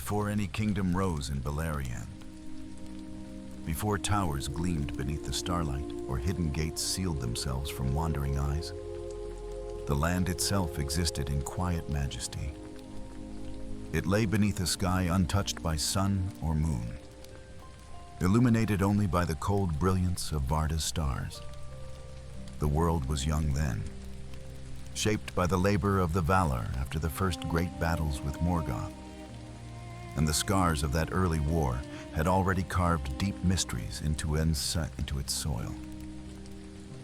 Before any kingdom rose in Beleriand, before towers gleamed beneath the starlight or hidden gates sealed themselves from wandering eyes, the land itself existed in quiet majesty. It lay beneath a sky untouched by sun or moon, illuminated only by the cold brilliance of Varda's stars. The world was young then, shaped by the labor of the Valar after the first great battles with Morgoth, and the scars of that early war had already carved deep mysteries into its soil.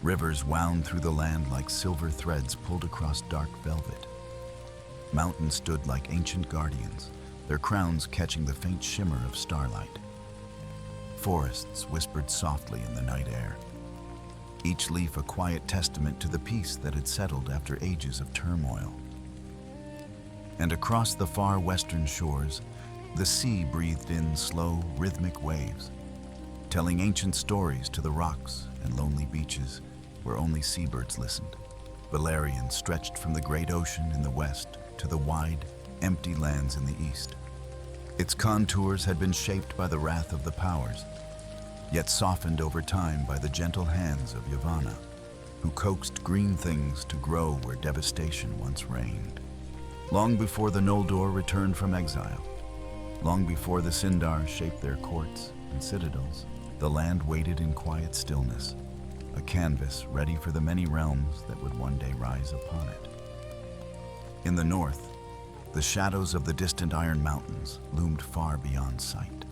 Rivers wound through the land like silver threads pulled across dark velvet. Mountains stood like ancient guardians, their crowns catching the faint shimmer of starlight. Forests whispered softly in the night air, each leaf a quiet testament to the peace that had settled after ages of turmoil. And across the far western shores, the sea breathed in slow, rhythmic waves, telling ancient stories to the rocks and lonely beaches where only seabirds listened. Beleriand stretched from the great ocean in the west to the wide, empty lands in the east. Its contours had been shaped by the wrath of the powers, yet softened over time by the gentle hands of Yavanna, who coaxed green things to grow where devastation once reigned. Long before the Noldor returned from exile, long before the Sindar shaped their courts and citadels, the land waited in quiet stillness, a canvas ready for the many realms that would one day rise upon it. In the north, the shadows of the distant Iron Mountains loomed far beyond sight.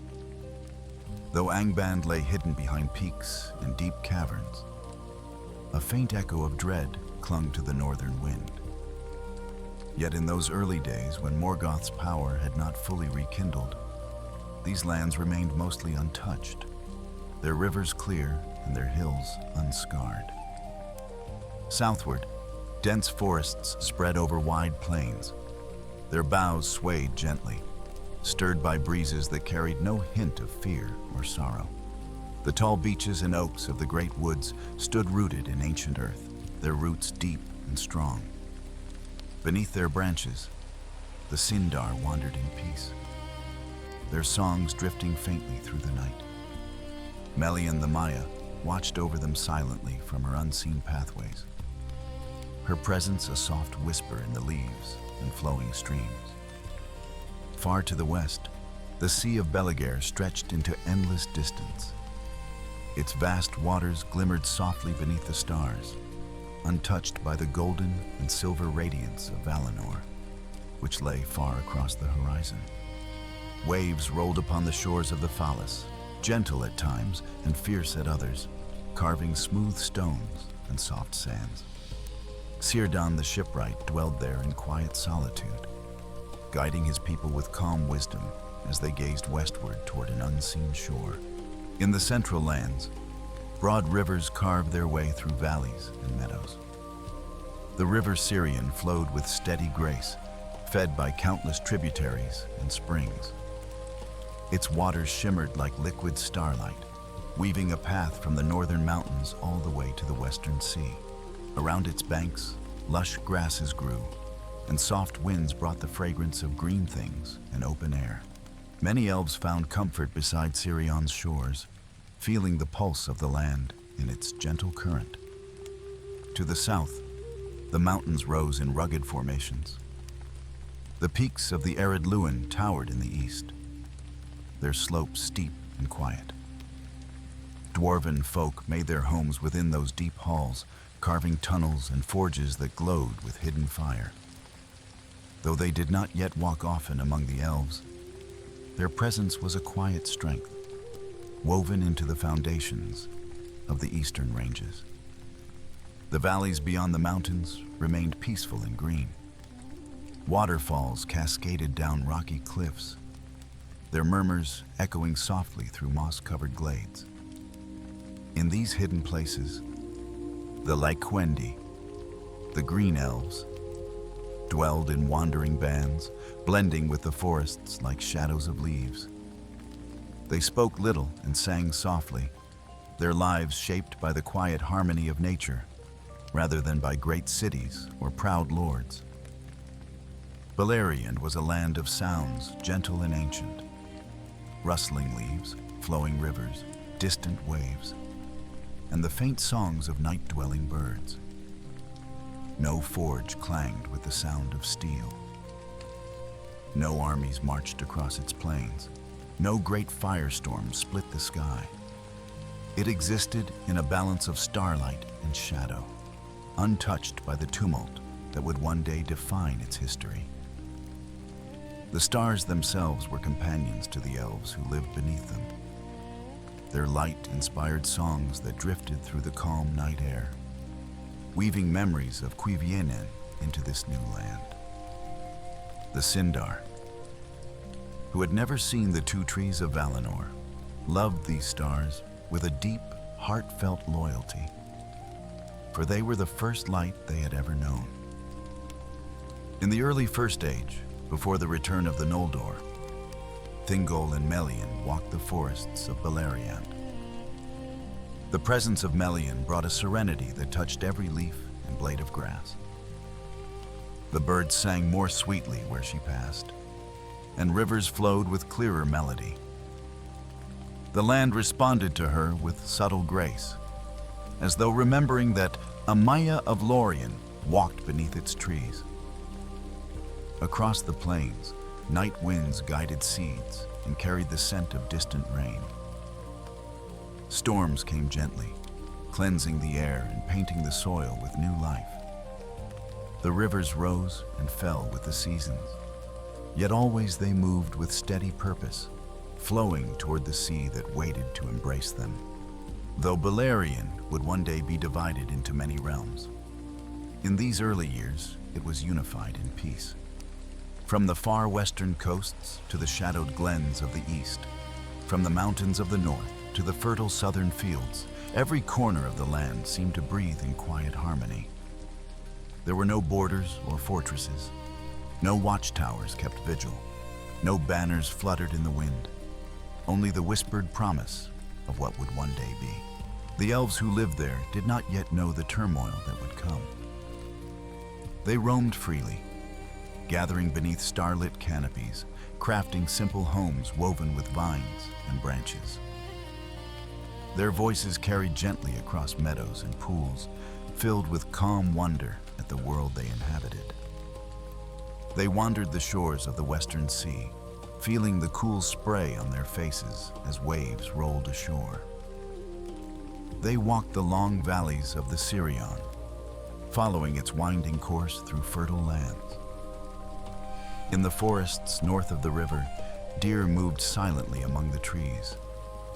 Though Angband lay hidden behind peaks and deep caverns, a faint echo of dread clung to the northern wind. Yet in those early days when Morgoth's power had not fully rekindled, these lands remained mostly untouched, their rivers clear and their hills unscarred. Southward, dense forests spread over wide plains. Their boughs swayed gently, stirred by breezes that carried no hint of fear or sorrow. The tall beeches and oaks of the great woods stood rooted in ancient earth, their roots deep and strong. Beneath their branches, the Sindar wandered in peace, their songs drifting faintly through the night. Melian the Maya watched over them silently from her unseen pathways, her presence a soft whisper in the leaves and flowing streams. Far to the west, the Sea of Beleriand stretched into endless distance. Its vast waters glimmered softly beneath the stars, untouched by the golden and silver radiance of Valinor, which lay far across the horizon. Waves rolled upon the shores of the Falas, gentle at times and fierce at others, carving smooth stones and soft sands. Círdan the shipwright dwelled there in quiet solitude, guiding his people with calm wisdom as they gazed westward toward an unseen shore. In the central lands, broad rivers carved their way through valleys and meadows. The river Sirion flowed with steady grace, fed by countless tributaries and springs. Its waters shimmered like liquid starlight, weaving a path from the northern mountains all the way to the western sea. Around its banks, lush grasses grew, and soft winds brought the fragrance of green things and open air. Many elves found comfort beside Sirion's shores, feeling the pulse of the land in its gentle current. To the south, the mountains rose in rugged formations. The peaks of the arid Luin towered in the east, their slopes steep and quiet. Dwarven folk made their homes within those deep halls, carving tunnels and forges that glowed with hidden fire. Though they did not yet walk often among the elves, their presence was a quiet strength, woven into the foundations of the eastern ranges. The valleys beyond the mountains remained peaceful and green. Waterfalls cascaded down rocky cliffs, their murmurs echoing softly through moss-covered glades. In these hidden places, the Lyquendi, the Green Elves, dwelled in wandering bands, blending with the forests like shadows of leaves. They spoke little and sang softly, their lives shaped by the quiet harmony of nature, rather than by great cities or proud lords. Beleriand was a land of sounds, gentle and ancient. Rustling leaves, flowing rivers, distant waves, and the faint songs of night-dwelling birds. No forge clanged with the sound of steel. No armies marched across its plains. No great firestorm split the sky. It existed in a balance of starlight and shadow, untouched by the tumult that would one day define its history. The stars themselves were companions to the elves who lived beneath them. Their light inspired songs that drifted through the calm night air, weaving memories of Cuiviénen into this new land. The Sindar, who had never seen the two trees of Valinor, loved these stars with a deep, heartfelt loyalty, for they were the first light they had ever known. In the early First Age, before the return of the Noldor, Thingol and Melian walked the forests of Beleriand. The presence of Melian brought a serenity that touched every leaf and blade of grass. The birds sang more sweetly where she passed, and rivers flowed with clearer melody. The land responded to her with subtle grace, as though remembering that a Maya of Lorien walked beneath its trees. Across the plains, night winds guided seeds and carried the scent of distant rain. Storms came gently, cleansing the air and painting the soil with new life. The rivers rose and fell with the seasons, yet always they moved with steady purpose, flowing toward the sea that waited to embrace them. Though Beleriand would one day be divided into many realms, in these early years it was unified in peace. From the far western coasts to the shadowed glens of the east, from the mountains of the north to the fertile southern fields, every corner of the land seemed to breathe in quiet harmony. There were no borders or fortresses. No watchtowers kept vigil. No banners fluttered in the wind. Only the whispered promise of what would one day be. The elves who lived there did not yet know the turmoil that would come. They roamed freely, gathering beneath starlit canopies, crafting simple homes woven with vines and branches. Their voices carried gently across meadows and pools, filled with calm wonder at the world they inhabited. They wandered the shores of the western sea, feeling the cool spray on their faces as waves rolled ashore. They walked the long valleys of the Sirion, following its winding course through fertile lands. In the forests north of the river, deer moved silently among the trees.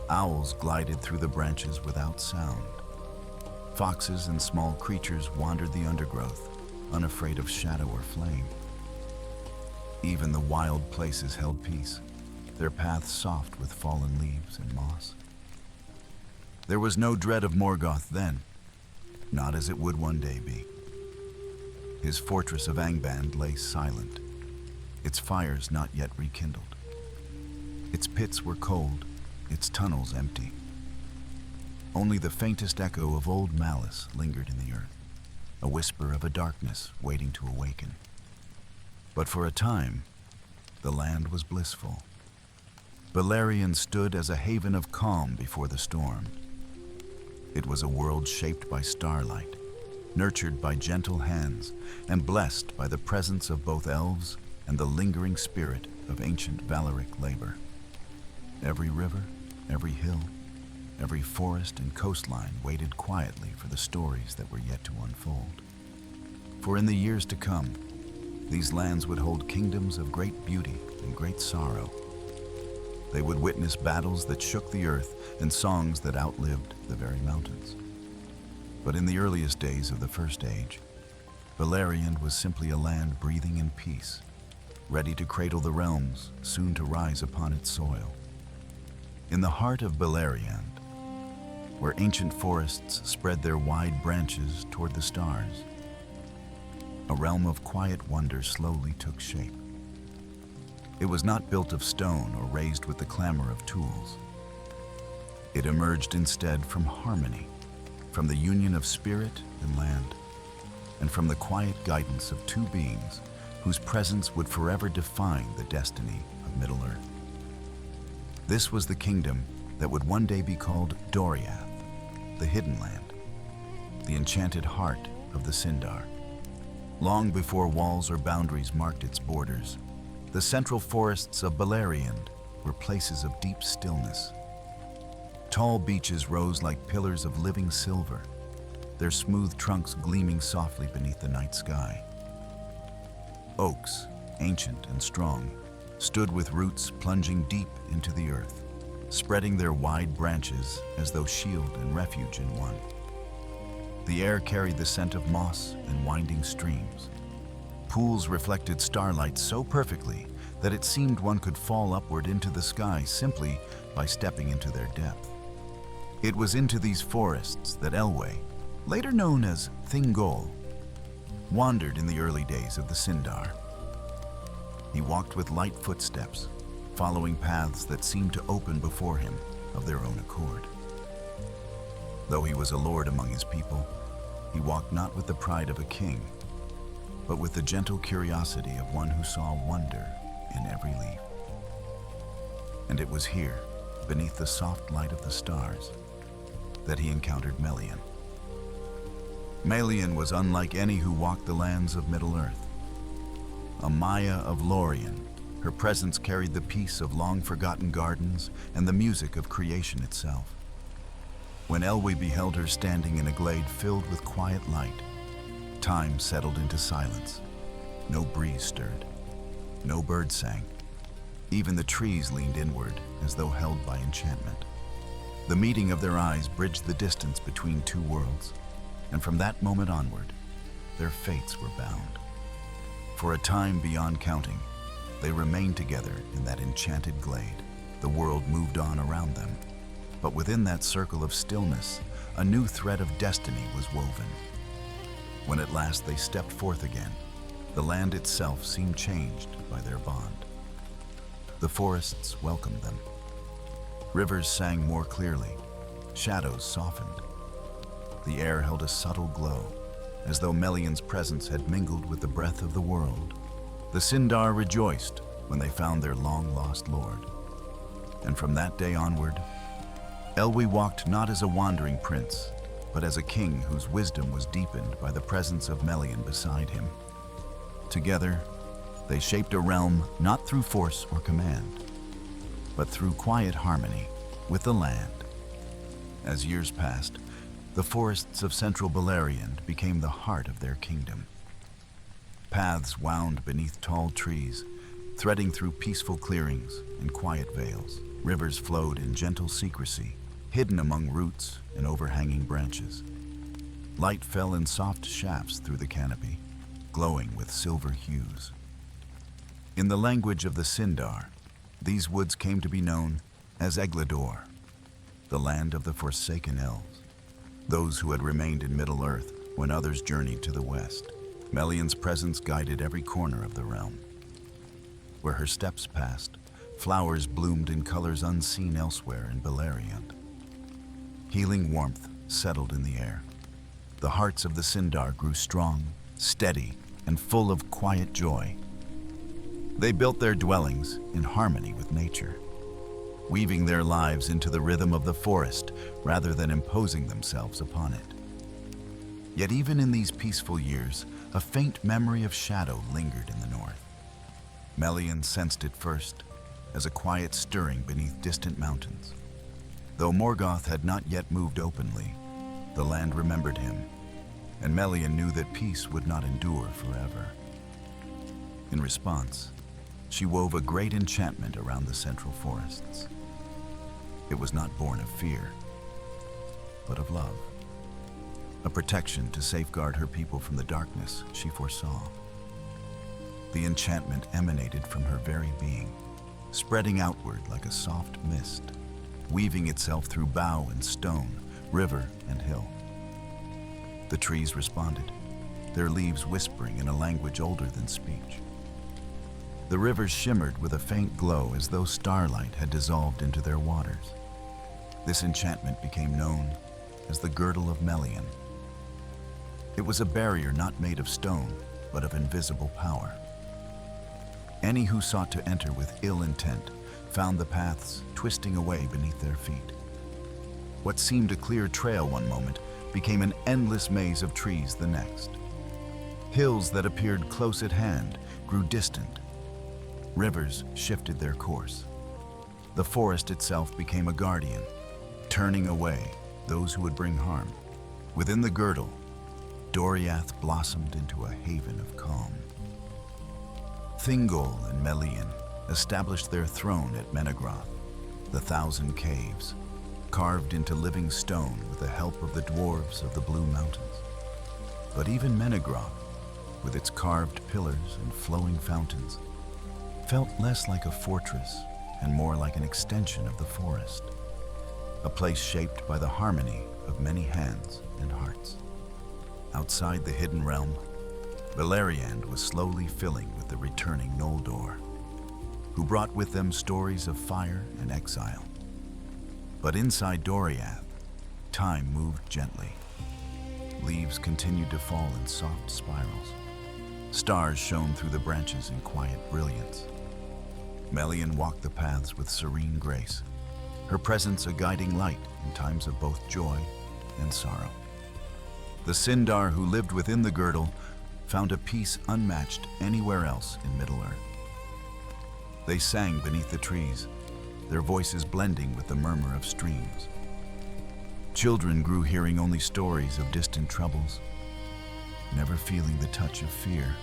Owls glided through the branches without sound. Foxes and small creatures wandered the undergrowth, unafraid of shadow or flame. Even the wild places held peace, their paths soft with fallen leaves and moss. There was no dread of Morgoth then, not as it would one day be. His fortress of Angband lay silent, its fires not yet rekindled. Its pits were cold, its tunnels empty. Only the faintest echo of old malice lingered in the earth, a whisper of a darkness waiting to awaken. But for a time, the land was blissful. Beleriand stood as a haven of calm before the storm. It was a world shaped by starlight, nurtured by gentle hands, and blessed by the presence of both elves and the lingering spirit of ancient Valeric labor. Every river, every hill, every forest and coastline waited quietly for the stories that were yet to unfold. For in the years to come, these lands would hold kingdoms of great beauty and great sorrow. They would witness battles that shook the earth and songs that outlived the very mountains. But in the earliest days of the First Age, Beleriand was simply a land breathing in peace, ready to cradle the realms soon to rise upon its soil. In the heart of Beleriand, where ancient forests spread their wide branches toward the stars, a realm of quiet wonder slowly took shape. It was not built of stone or raised with the clamor of tools. It emerged instead from harmony, from the union of spirit and land, and from the quiet guidance of two beings whose presence would forever define the destiny of Middle-earth. This was the kingdom that would one day be called Doriath, the Hidden Land, the enchanted heart of the Sindar. Long before walls or boundaries marked its borders, the central forests of Beleriand were places of deep stillness. Tall beeches rose like pillars of living silver, their smooth trunks gleaming softly beneath the night sky. Oaks, ancient and strong, stood with roots plunging deep into the earth, spreading their wide branches as though shield and refuge in one. The air carried the scent of moss and winding streams. Pools reflected starlight so perfectly that it seemed one could fall upward into the sky simply by stepping into their depth. It was into these forests that Elwë, later known as Thingol, wandered in the early days of the Sindar. He walked with light footsteps, following paths that seemed to open before him of their own accord. Though he was a lord among his people, he walked not with the pride of a king, but with the gentle curiosity of one who saw wonder in every leaf. And it was here, beneath the soft light of the stars, that he encountered Melian. Melian was unlike any who walked the lands of Middle-earth. A Maya of Lorien, her presence carried the peace of long-forgotten gardens and the music of creation itself. When Elwë beheld her standing in a glade filled with quiet light, time settled into silence. No breeze stirred, no bird sang. Even the trees leaned inward as though held by enchantment. The meeting of their eyes bridged the distance between two worlds, and from that moment onward, their fates were bound. For a time beyond counting, they remained together in that enchanted glade. The world moved on around them, but within that circle of stillness, a new thread of destiny was woven. When at last they stepped forth again, the land itself seemed changed by their bond. The forests welcomed them. Rivers sang more clearly, shadows softened. The air held a subtle glow, as though Melian's presence had mingled with the breath of the world. The Sindar rejoiced when they found their long-lost lord. And from that day onward, Elwë walked not as a wandering prince, but as a king whose wisdom was deepened by the presence of Melian beside him. Together, they shaped a realm not through force or command, but through quiet harmony with the land. As years passed, the forests of central Beleriand became the heart of their kingdom. Paths wound beneath tall trees, threading through peaceful clearings and quiet vales. Rivers flowed in gentle secrecy, hidden among roots and overhanging branches. Light fell in soft shafts through the canopy, glowing with silver hues. In the language of the Sindar, these woods came to be known as Eglador, the land of the forsaken elves, those who had remained in Middle-earth when others journeyed to the west. Melian's presence guided every corner of the realm. Where her steps passed, flowers bloomed in colors unseen elsewhere in Beleriand. Healing warmth settled in the air. The hearts of the Sindar grew strong, steady, and full of quiet joy. They built their dwellings in harmony with nature, weaving their lives into the rhythm of the forest rather than imposing themselves upon it. Yet even in these peaceful years, a faint memory of shadow lingered in the north. Melian sensed it first, as a quiet stirring beneath distant mountains. Though Morgoth had not yet moved openly, the land remembered him, and Melian knew that peace would not endure forever. In response, she wove a great enchantment around the central forests. It was not born of fear, but of love. A protection to safeguard her people from the darkness she foresaw. The enchantment emanated from her very being, spreading outward like a soft mist, weaving itself through bough and stone, river and hill. The trees responded, their leaves whispering in a language older than speech. The rivers shimmered with a faint glow as though starlight had dissolved into their waters. This enchantment became known as the Girdle of Melian. It was a barrier not made of stone, but of invisible power. Any who sought to enter with ill intent found the paths twisting away beneath their feet. What seemed a clear trail one moment became an endless maze of trees the next. Hills that appeared close at hand grew distant. Rivers shifted their course. The forest itself became a guardian, turning away those who would bring harm. Within the girdle, Doriath blossomed into a haven of calm. Thingol and Melian established their throne at Menegroth, the Thousand Caves, carved into living stone with the help of the dwarves of the Blue Mountains. But even Menegroth, with its carved pillars and flowing fountains, felt less like a fortress and more like an extension of the forest, a place shaped by the harmony of many hands and hearts. Outside the hidden realm, Beleriand was slowly filling with the returning Noldor, who brought with them stories of fire and exile. But inside Doriath, time moved gently. Leaves continued to fall in soft spirals. Stars shone through the branches in quiet brilliance. Melian walked the paths with serene grace, her presence a guiding light in times of both joy and sorrow. The Sindar who lived within the girdle found a peace unmatched anywhere else in Middle-earth. They sang beneath the trees, their voices blending with the murmur of streams. Children grew hearing only stories of distant troubles, never feeling the touch of fear.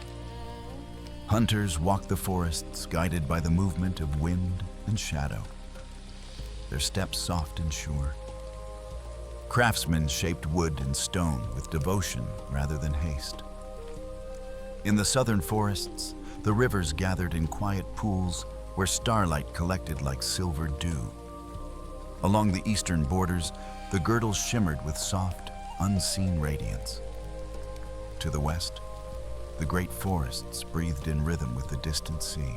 Hunters walked the forests guided by the movement of wind and shadow, their steps soft and sure. Craftsmen shaped wood and stone with devotion rather than haste. In the southern forests, the rivers gathered in quiet pools where starlight collected like silver dew. Along the eastern borders, the girdles shimmered with soft, unseen radiance. To the west, the great forests breathed in rhythm with the distant sea.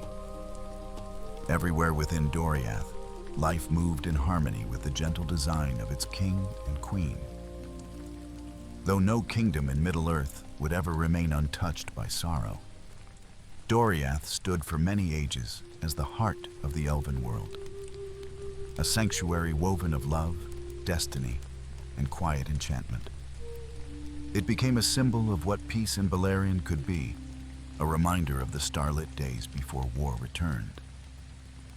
Everywhere within Doriath, life moved in harmony with the gentle design of its king and queen. Though no kingdom in Middle-earth would ever remain untouched by sorrow, Doriath stood for many ages as the heart of the elven world, a sanctuary woven of love, destiny, and quiet enchantment. It became a symbol of what peace in Beleriand could be, a reminder of the starlit days before war returned.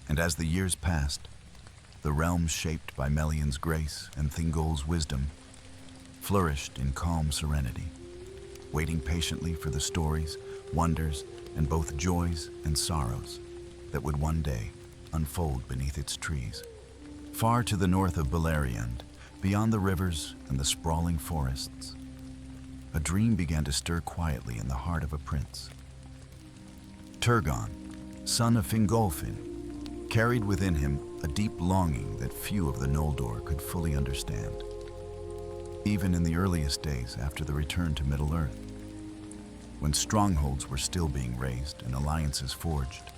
And as the years passed, the realm shaped by Melian's grace and Thingol's wisdom flourished in calm serenity, waiting patiently for the stories, wonders, and both joys and sorrows that would one day unfold beneath its trees. Far to the north of Beleriand, beyond the rivers and the sprawling forests, a dream began to stir quietly in the heart of a prince. Turgon, son of Fingolfin, carried within him a deep longing that few of the Noldor could fully understand. Even in the earliest days after the return to Middle-earth, when strongholds were still being raised and alliances forged,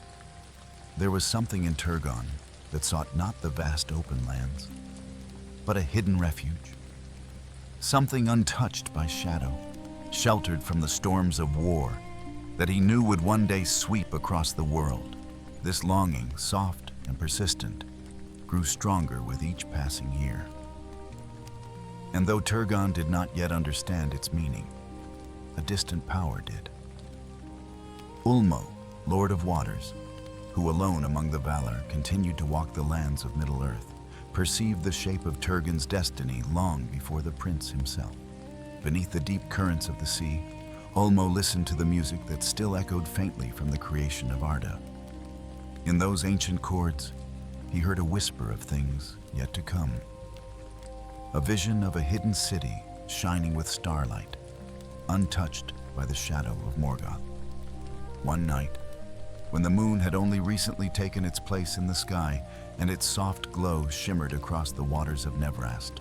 there was something in Turgon that sought not the vast open lands, but a hidden refuge. Something untouched by shadow, sheltered from the storms of war that he knew would one day sweep across the world. This longing, soft and persistent, grew stronger with each passing year. And though Turgon did not yet understand its meaning, a distant power did. Ulmo, Lord of Waters, who alone among the Valar continued to walk the lands of Middle-earth, perceived the shape of Turgon's destiny long before the prince himself. Beneath the deep currents of the sea, Ulmo listened to the music that still echoed faintly from the creation of Arda. In those ancient chords, he heard a whisper of things yet to come. A vision of a hidden city shining with starlight, untouched by the shadow of Morgoth. One night, when the moon had only recently taken its place in the sky and its soft glow shimmered across the waters of Nevrast,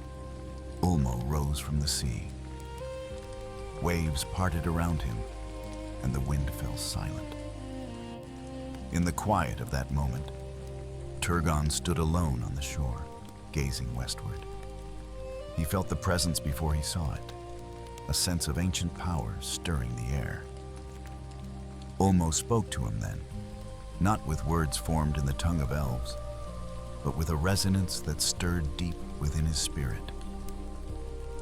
Ulmo rose from the sea. Waves parted around him, and the wind fell silent. In the quiet of that moment, Turgon stood alone on the shore, gazing westward. He felt the presence before he saw it, a sense of ancient power stirring the air. Ulmo spoke to him then, not with words formed in the tongue of elves, but with a resonance that stirred deep within his spirit.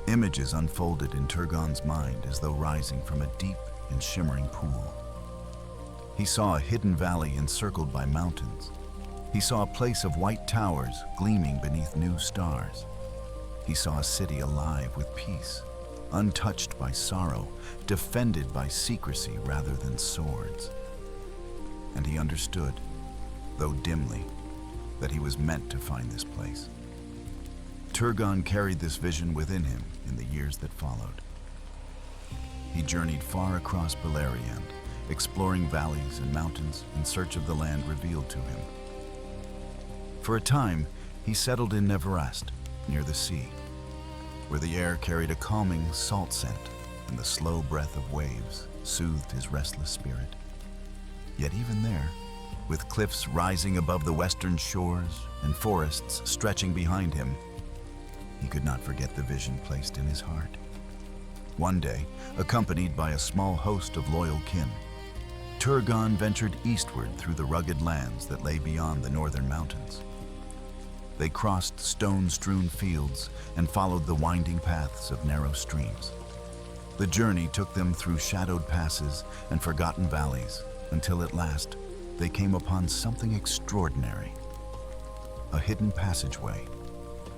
Images unfolded in Turgon's mind as though rising from a deep and shimmering pool. He saw a hidden valley encircled by mountains. He saw a place of white towers gleaming beneath new stars. He saw a city alive with peace, untouched by sorrow, defended by secrecy rather than swords. And he understood, though dimly, that he was meant to find this place. Turgon carried this vision within him in the years that followed. He journeyed far across Beleriand, exploring valleys and mountains in search of the land revealed to him. For a time, he settled in Neverest, near the sea, where the air carried a calming salt scent and the slow breath of waves soothed his restless spirit. Yet even there, with cliffs rising above the western shores and forests stretching behind him, he could not forget the vision placed in his heart. One day, accompanied by a small host of loyal kin, Turgon ventured eastward through the rugged lands that lay beyond the northern mountains. They crossed stone-strewn fields and followed the winding paths of narrow streams. The journey took them through shadowed passes and forgotten valleys until at last they came upon something extraordinary. A hidden passageway,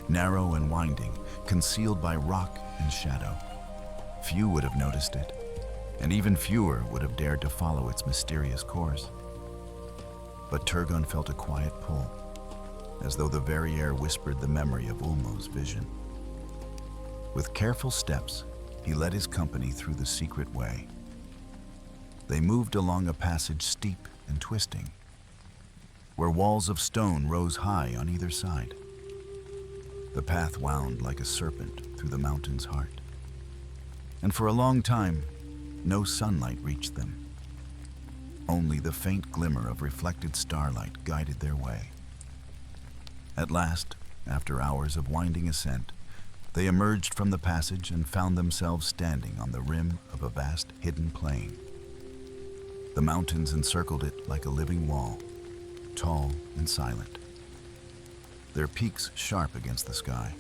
narrow and winding, concealed by rock and shadow. Few would have noticed it, and even fewer would have dared to follow its mysterious course. But Turgon felt a quiet pull, as though the very air whispered the memory of Ulmo's vision. With careful steps, he led his company through the secret way. They moved along a passage steep and twisting, where walls of stone rose high on either side. The path wound like a serpent through the mountain's heart, and for a long time, no sunlight reached them. Only the faint glimmer of reflected starlight guided their way. At last, after hours of winding ascent, they emerged from the passage and found themselves standing on the rim of a vast hidden plain. The mountains encircled it like a living wall, tall and silent, their peaks sharp against the sky.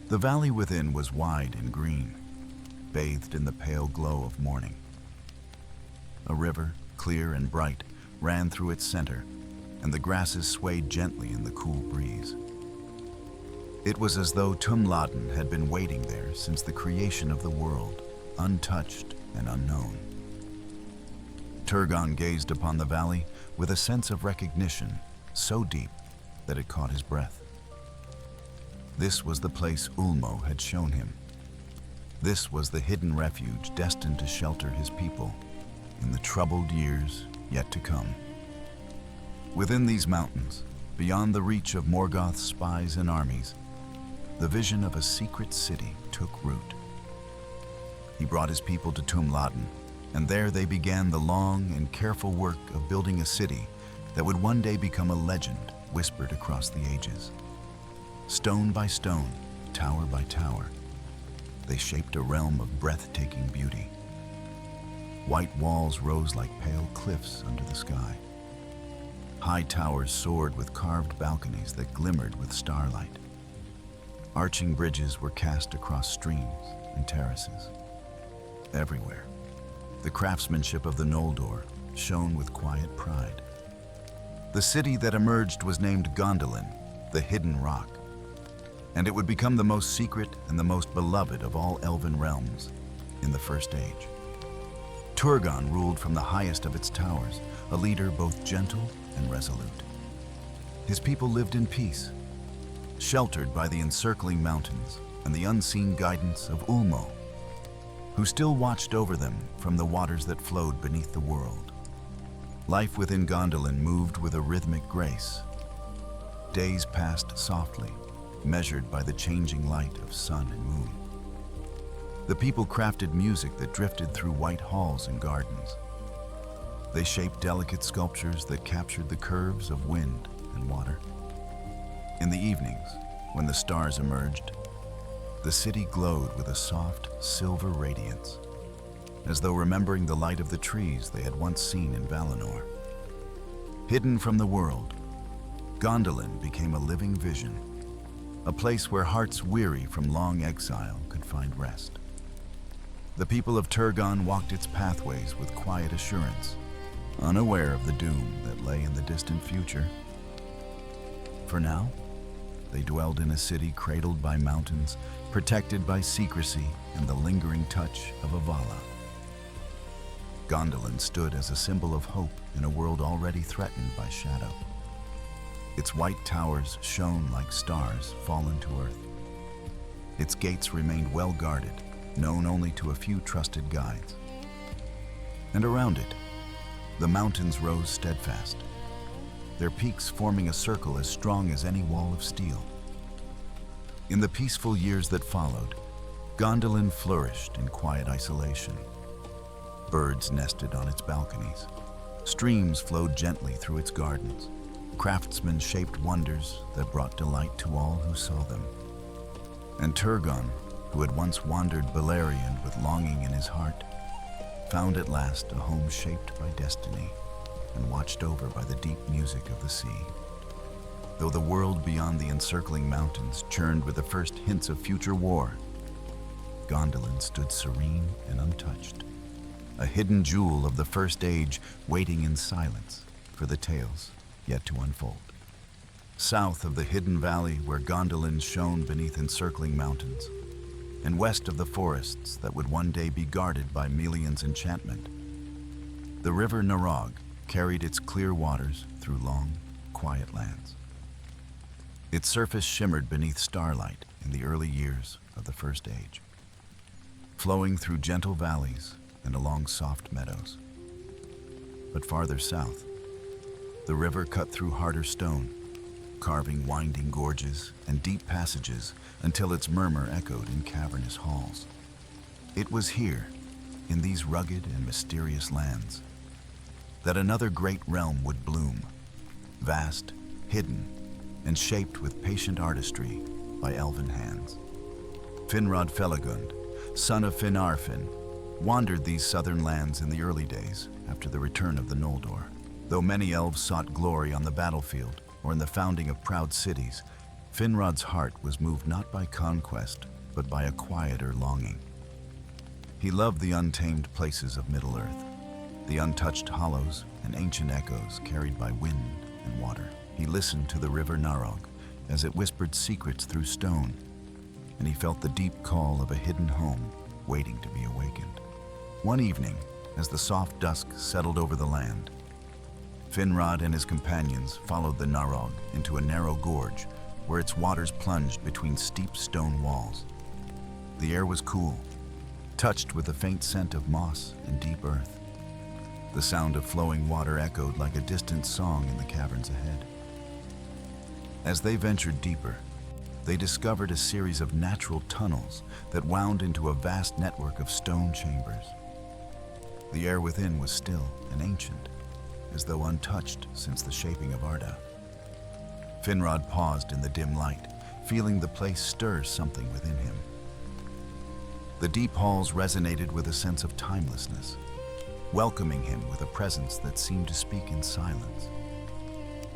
The valley within was wide and green, bathed in the pale glow of morning. A river, clear and bright, ran through its center, and the grasses swayed gently in the cool breeze. It was as though Tumladen had been waiting there since the creation of the world, untouched and unknown. Turgon gazed upon the valley with a sense of recognition so deep that it caught his breath. This was the place Ulmo had shown him. This was the hidden refuge destined to shelter his people in the troubled years yet to come. Within these mountains, beyond the reach of Morgoth's spies and armies, the vision of a secret city took root. He brought his people to Tumladen, and there they began the long and careful work of building a city that would one day become a legend whispered across the ages. Stone by stone, tower by tower, they shaped a realm of breathtaking beauty. White walls rose like pale cliffs under the sky. High towers soared with carved balconies that glimmered with starlight. Arching bridges were cast across streams and terraces. Everywhere, the craftsmanship of the Noldor shone with quiet pride. The city that emerged was named Gondolin, the Hidden Rock, and it would become the most secret and the most beloved of all elven realms in the First Age. Turgon ruled from the highest of its towers, a leader both gentle and resolute. His people lived in peace, sheltered by the encircling mountains and the unseen guidance of Ulmo, who still watched over them from the waters that flowed beneath the world. Life within Gondolin moved with a rhythmic grace. Days passed softly, measured by the changing light of sun and moon. The people crafted music that drifted through white halls and gardens. They shaped delicate sculptures that captured the curves of wind and water. In the evenings, when the stars emerged, the city glowed with a soft, silver radiance, as though remembering the light of the trees they had once seen in Valinor. Hidden from the world, Gondolin became a living vision, a place where hearts weary from long exile could find rest. The people of Turgon walked its pathways with quiet assurance, unaware of the doom that lay in the distant future. For now, they dwelled in a city cradled by mountains, protected by secrecy and the lingering touch of a Vala. Gondolin stood as a symbol of hope in a world already threatened by shadow. Its white towers shone like stars fallen to earth. Its gates remained well guarded, known only to a few trusted guides. And around it, the mountains rose steadfast, their peaks forming a circle as strong as any wall of steel. In the peaceful years that followed, Gondolin flourished in quiet isolation. Birds nested on its balconies. Streams flowed gently through its gardens. Craftsmen shaped wonders that brought delight to all who saw them. And Turgon, who had once wandered Beleriand with longing in his heart, found at last a home shaped by destiny and watched over by the deep music of the sea. Though the world beyond the encircling mountains churned with the first hints of future war, Gondolin stood serene and untouched, a hidden jewel of the First Age waiting in silence for the tales yet to unfold. South of the hidden valley where Gondolin shone beneath encircling mountains, and west of the forests that would one day be guarded by Melian's enchantment, the river Narog carried its clear waters through long, quiet lands. Its surface shimmered beneath starlight in the early years of the First Age, flowing through gentle valleys and along soft meadows. But farther south, the river cut through harder stone, carving winding gorges and deep passages until its murmur echoed in cavernous halls. It was here, in these rugged and mysterious lands, that another great realm would bloom, vast, hidden, and shaped with patient artistry by elven hands. Finrod Felagund, son of Finarfin, wandered these southern lands in the early days after the return of the Noldor. Though many elves sought glory on the battlefield or in the founding of proud cities, Finrod's heart was moved not by conquest, but by a quieter longing. He loved the untamed places of Middle-earth, the untouched hollows and ancient echoes carried by wind and water. He listened to the river Narog as it whispered secrets through stone, and he felt the deep call of a hidden home waiting to be awakened. One evening, as the soft dusk settled over the land, Finrod and his companions followed the Narog into a narrow gorge where its waters plunged between steep stone walls. The air was cool, touched with a faint scent of moss and deep earth. The sound of flowing water echoed like a distant song in the caverns ahead. As they ventured deeper, they discovered a series of natural tunnels that wound into a vast network of stone chambers. The air within was still and ancient, as though untouched since the shaping of Arda. Finrod paused in the dim light, feeling the place stir something within him. The deep halls resonated with a sense of timelessness, welcoming him with a presence that seemed to speak in silence.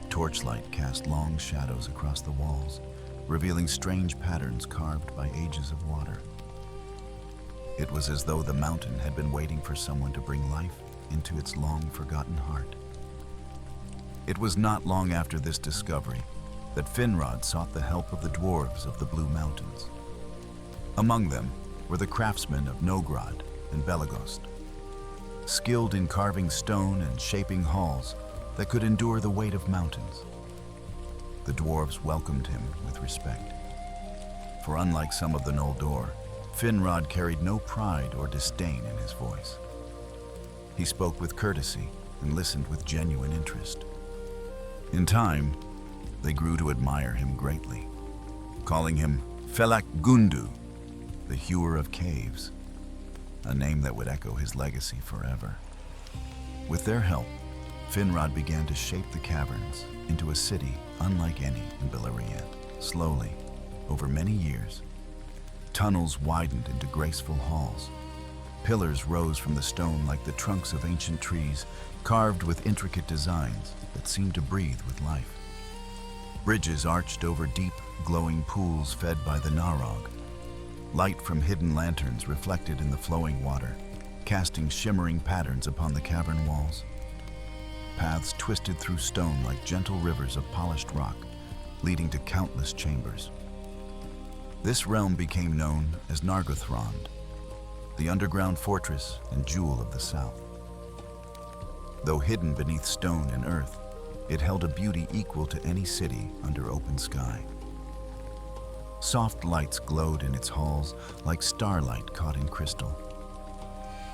Torchlight cast long shadows across the walls, revealing strange patterns carved by ages of water. It was as though the mountain had been waiting for someone to bring life into its long-forgotten heart. It was not long after this discovery that Finrod sought the help of the dwarves of the Blue Mountains. Among them were the craftsmen of Nogrod and Belagost, skilled in carving stone and shaping halls that could endure the weight of mountains. The dwarves welcomed him with respect, for unlike some of the Noldor, Finrod carried no pride or disdain in his voice. He spoke with courtesy and listened with genuine interest. In time, they grew to admire him greatly, calling him Felak Gundu, the hewer of caves, a name that would echo his legacy forever. With their help, Finrod began to shape the caverns into a city unlike any in Beleriand. Slowly, over many years, tunnels widened into graceful halls, Pillars rose from the stone like the trunks of ancient trees, carved with intricate designs that seemed to breathe with life. Bridges arched over deep, glowing pools fed by the Narog. Light from hidden lanterns reflected in the flowing water, casting shimmering patterns upon the cavern walls. Paths twisted through stone like gentle rivers of polished rock, leading to countless chambers. This realm became known as Nargothrond, the underground fortress and jewel of the south. Though hidden beneath stone and earth, it held a beauty equal to any city under open sky. Soft lights glowed in its halls like starlight caught in crystal.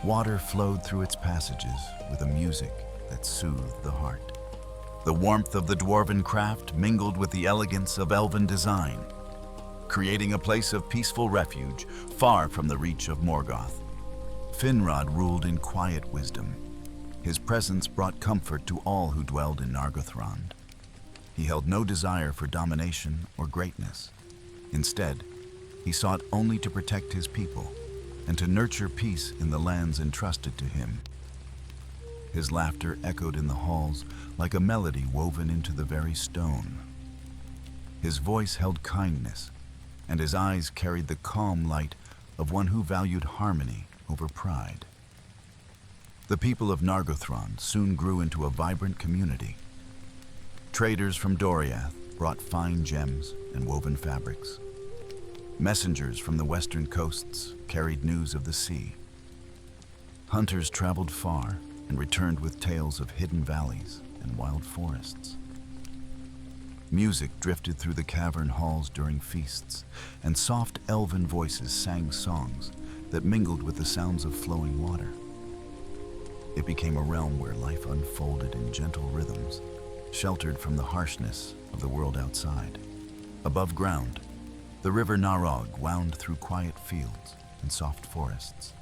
Water flowed through its passages with a music that soothed the heart. The warmth of the dwarven craft mingled with the elegance of elven design, creating a place of peaceful refuge far from the reach of Morgoth. Finrod ruled in quiet wisdom. His presence brought comfort to all who dwelled in Nargothrond. He held no desire for domination or greatness. Instead, he sought only to protect his people and to nurture peace in the lands entrusted to him. His laughter echoed in the halls like a melody woven into the very stone. His voice held kindness, and his eyes carried the calm light of one who valued harmony over pride. The people of Nargothrond soon grew into a vibrant community. Traders from Doriath brought fine gems and woven fabrics. Messengers from the western coasts carried news of the sea. Hunters traveled far and returned with tales of hidden valleys and wild forests. Music drifted through the cavern halls during feasts, and soft elven voices sang songs that mingled with the sounds of flowing water. It became a realm where life unfolded in gentle rhythms, sheltered from the harshness of the world outside. Above ground, the river Narog wound through quiet fields and soft forests.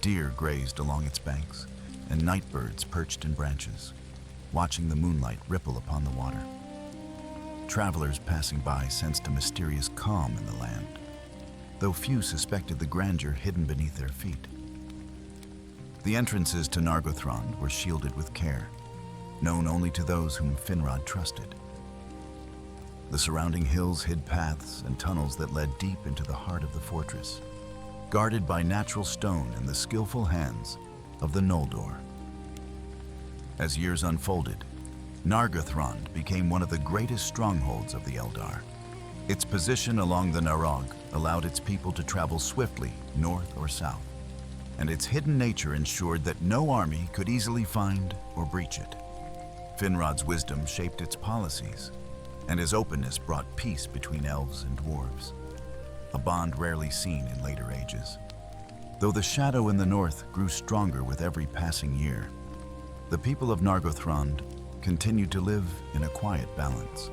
Deer grazed along its banks, and night birds perched in branches, watching the moonlight ripple upon the water. Travelers passing by sensed a mysterious calm in the land, though few suspected the grandeur hidden beneath their feet. The entrances to Nargothrond were shielded with care, known only to those whom Finrod trusted. The surrounding hills hid paths and tunnels that led deep into the heart of the fortress, guarded by natural stone and the skillful hands of the Noldor. As years unfolded, Nargothrond became one of the greatest strongholds of the Eldar. Its position along the Narog allowed its people to travel swiftly north or south, and its hidden nature ensured that no army could easily find or breach it. Finrod's wisdom shaped its policies, and his openness brought peace between elves and dwarves, a bond rarely seen in later ages. Though the shadow in the north grew stronger with every passing year, the people of Nargothrond continued to live in a quiet balance.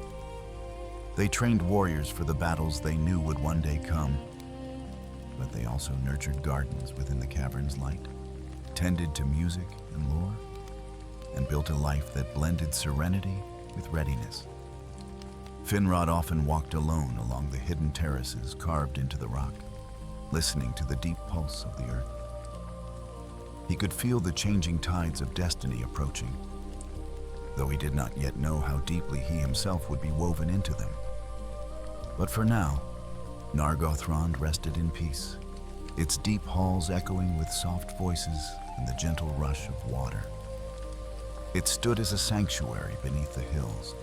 They trained warriors for the battles they knew would one day come, but they also nurtured gardens within the cavern's light, tended to music and lore, and built a life that blended serenity with readiness. Finrod often walked alone along the hidden terraces carved into the rock, listening to the deep pulse of the earth. He could feel the changing tides of destiny approaching, though he did not yet know how deeply he himself would be woven into them. But for now, Nargothrond rested in peace, its deep halls echoing with soft voices and the gentle rush of water. It stood as a sanctuary beneath the hills,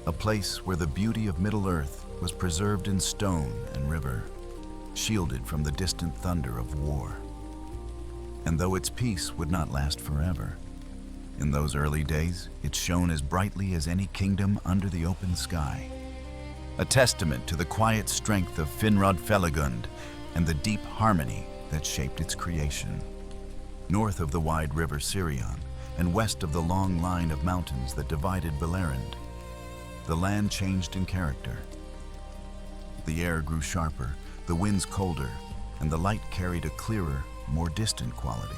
a place where the beauty of Middle-earth was preserved in stone and river, shielded from the distant thunder of war. And though its peace would not last forever, in those early days it shone as brightly as any kingdom under the open sky, a testament to the quiet strength of Finrod Felagund and the deep harmony that shaped its creation. North of the wide river Sirion and west of the long line of mountains that divided Beleriand, the land changed in character. The air grew sharper, the winds colder, and the light carried a clearer, more distant quality.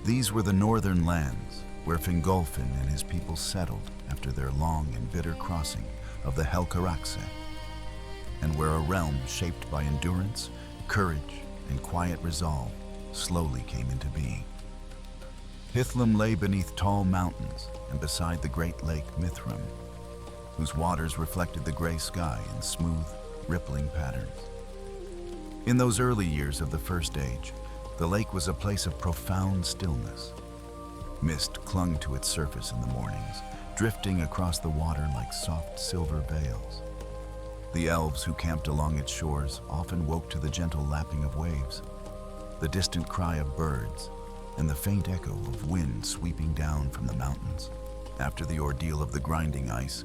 These were the northern lands where Fingolfin and his people settled after their long and bitter crossing of the Helcaraxe, and where a realm shaped by endurance, courage, and quiet resolve slowly came into being. Hithlum lay beneath tall mountains and beside the great lake Mithrim, whose waters reflected the gray sky in smooth, rippling patterns. In those early years of the First Age, the lake was a place of profound stillness. Mist clung to its surface in the mornings, drifting across the water like soft silver veils. The elves who camped along its shores often woke to the gentle lapping of waves, the distant cry of birds, and the faint echo of wind sweeping down from the mountains. After the ordeal of the grinding ice,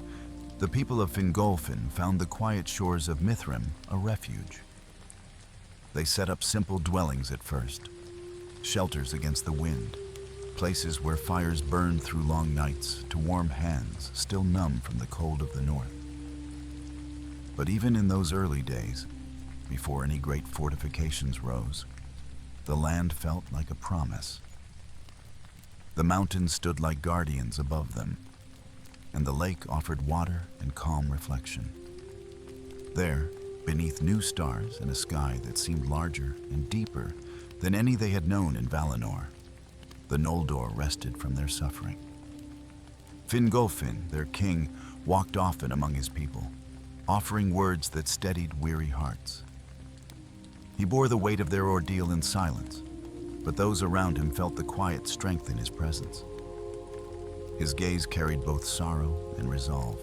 the people of Fingolfin found the quiet shores of Mithrim a refuge. They set up simple dwellings at first, shelters against the wind, places where fires burned through long nights to warm hands still numb from the cold of the north. But even in those early days, before any great fortifications rose, the land felt like a promise. The mountains stood like guardians above them, and the lake offered water and calm reflection. There, beneath new stars and a sky that seemed larger and deeper than any they had known in Valinor, the Noldor rested from their suffering. Fingolfin, their king, walked often among his people, offering words that steadied weary hearts. He bore the weight of their ordeal in silence, but those around him felt the quiet strength in his presence. His gaze carried both sorrow and resolve,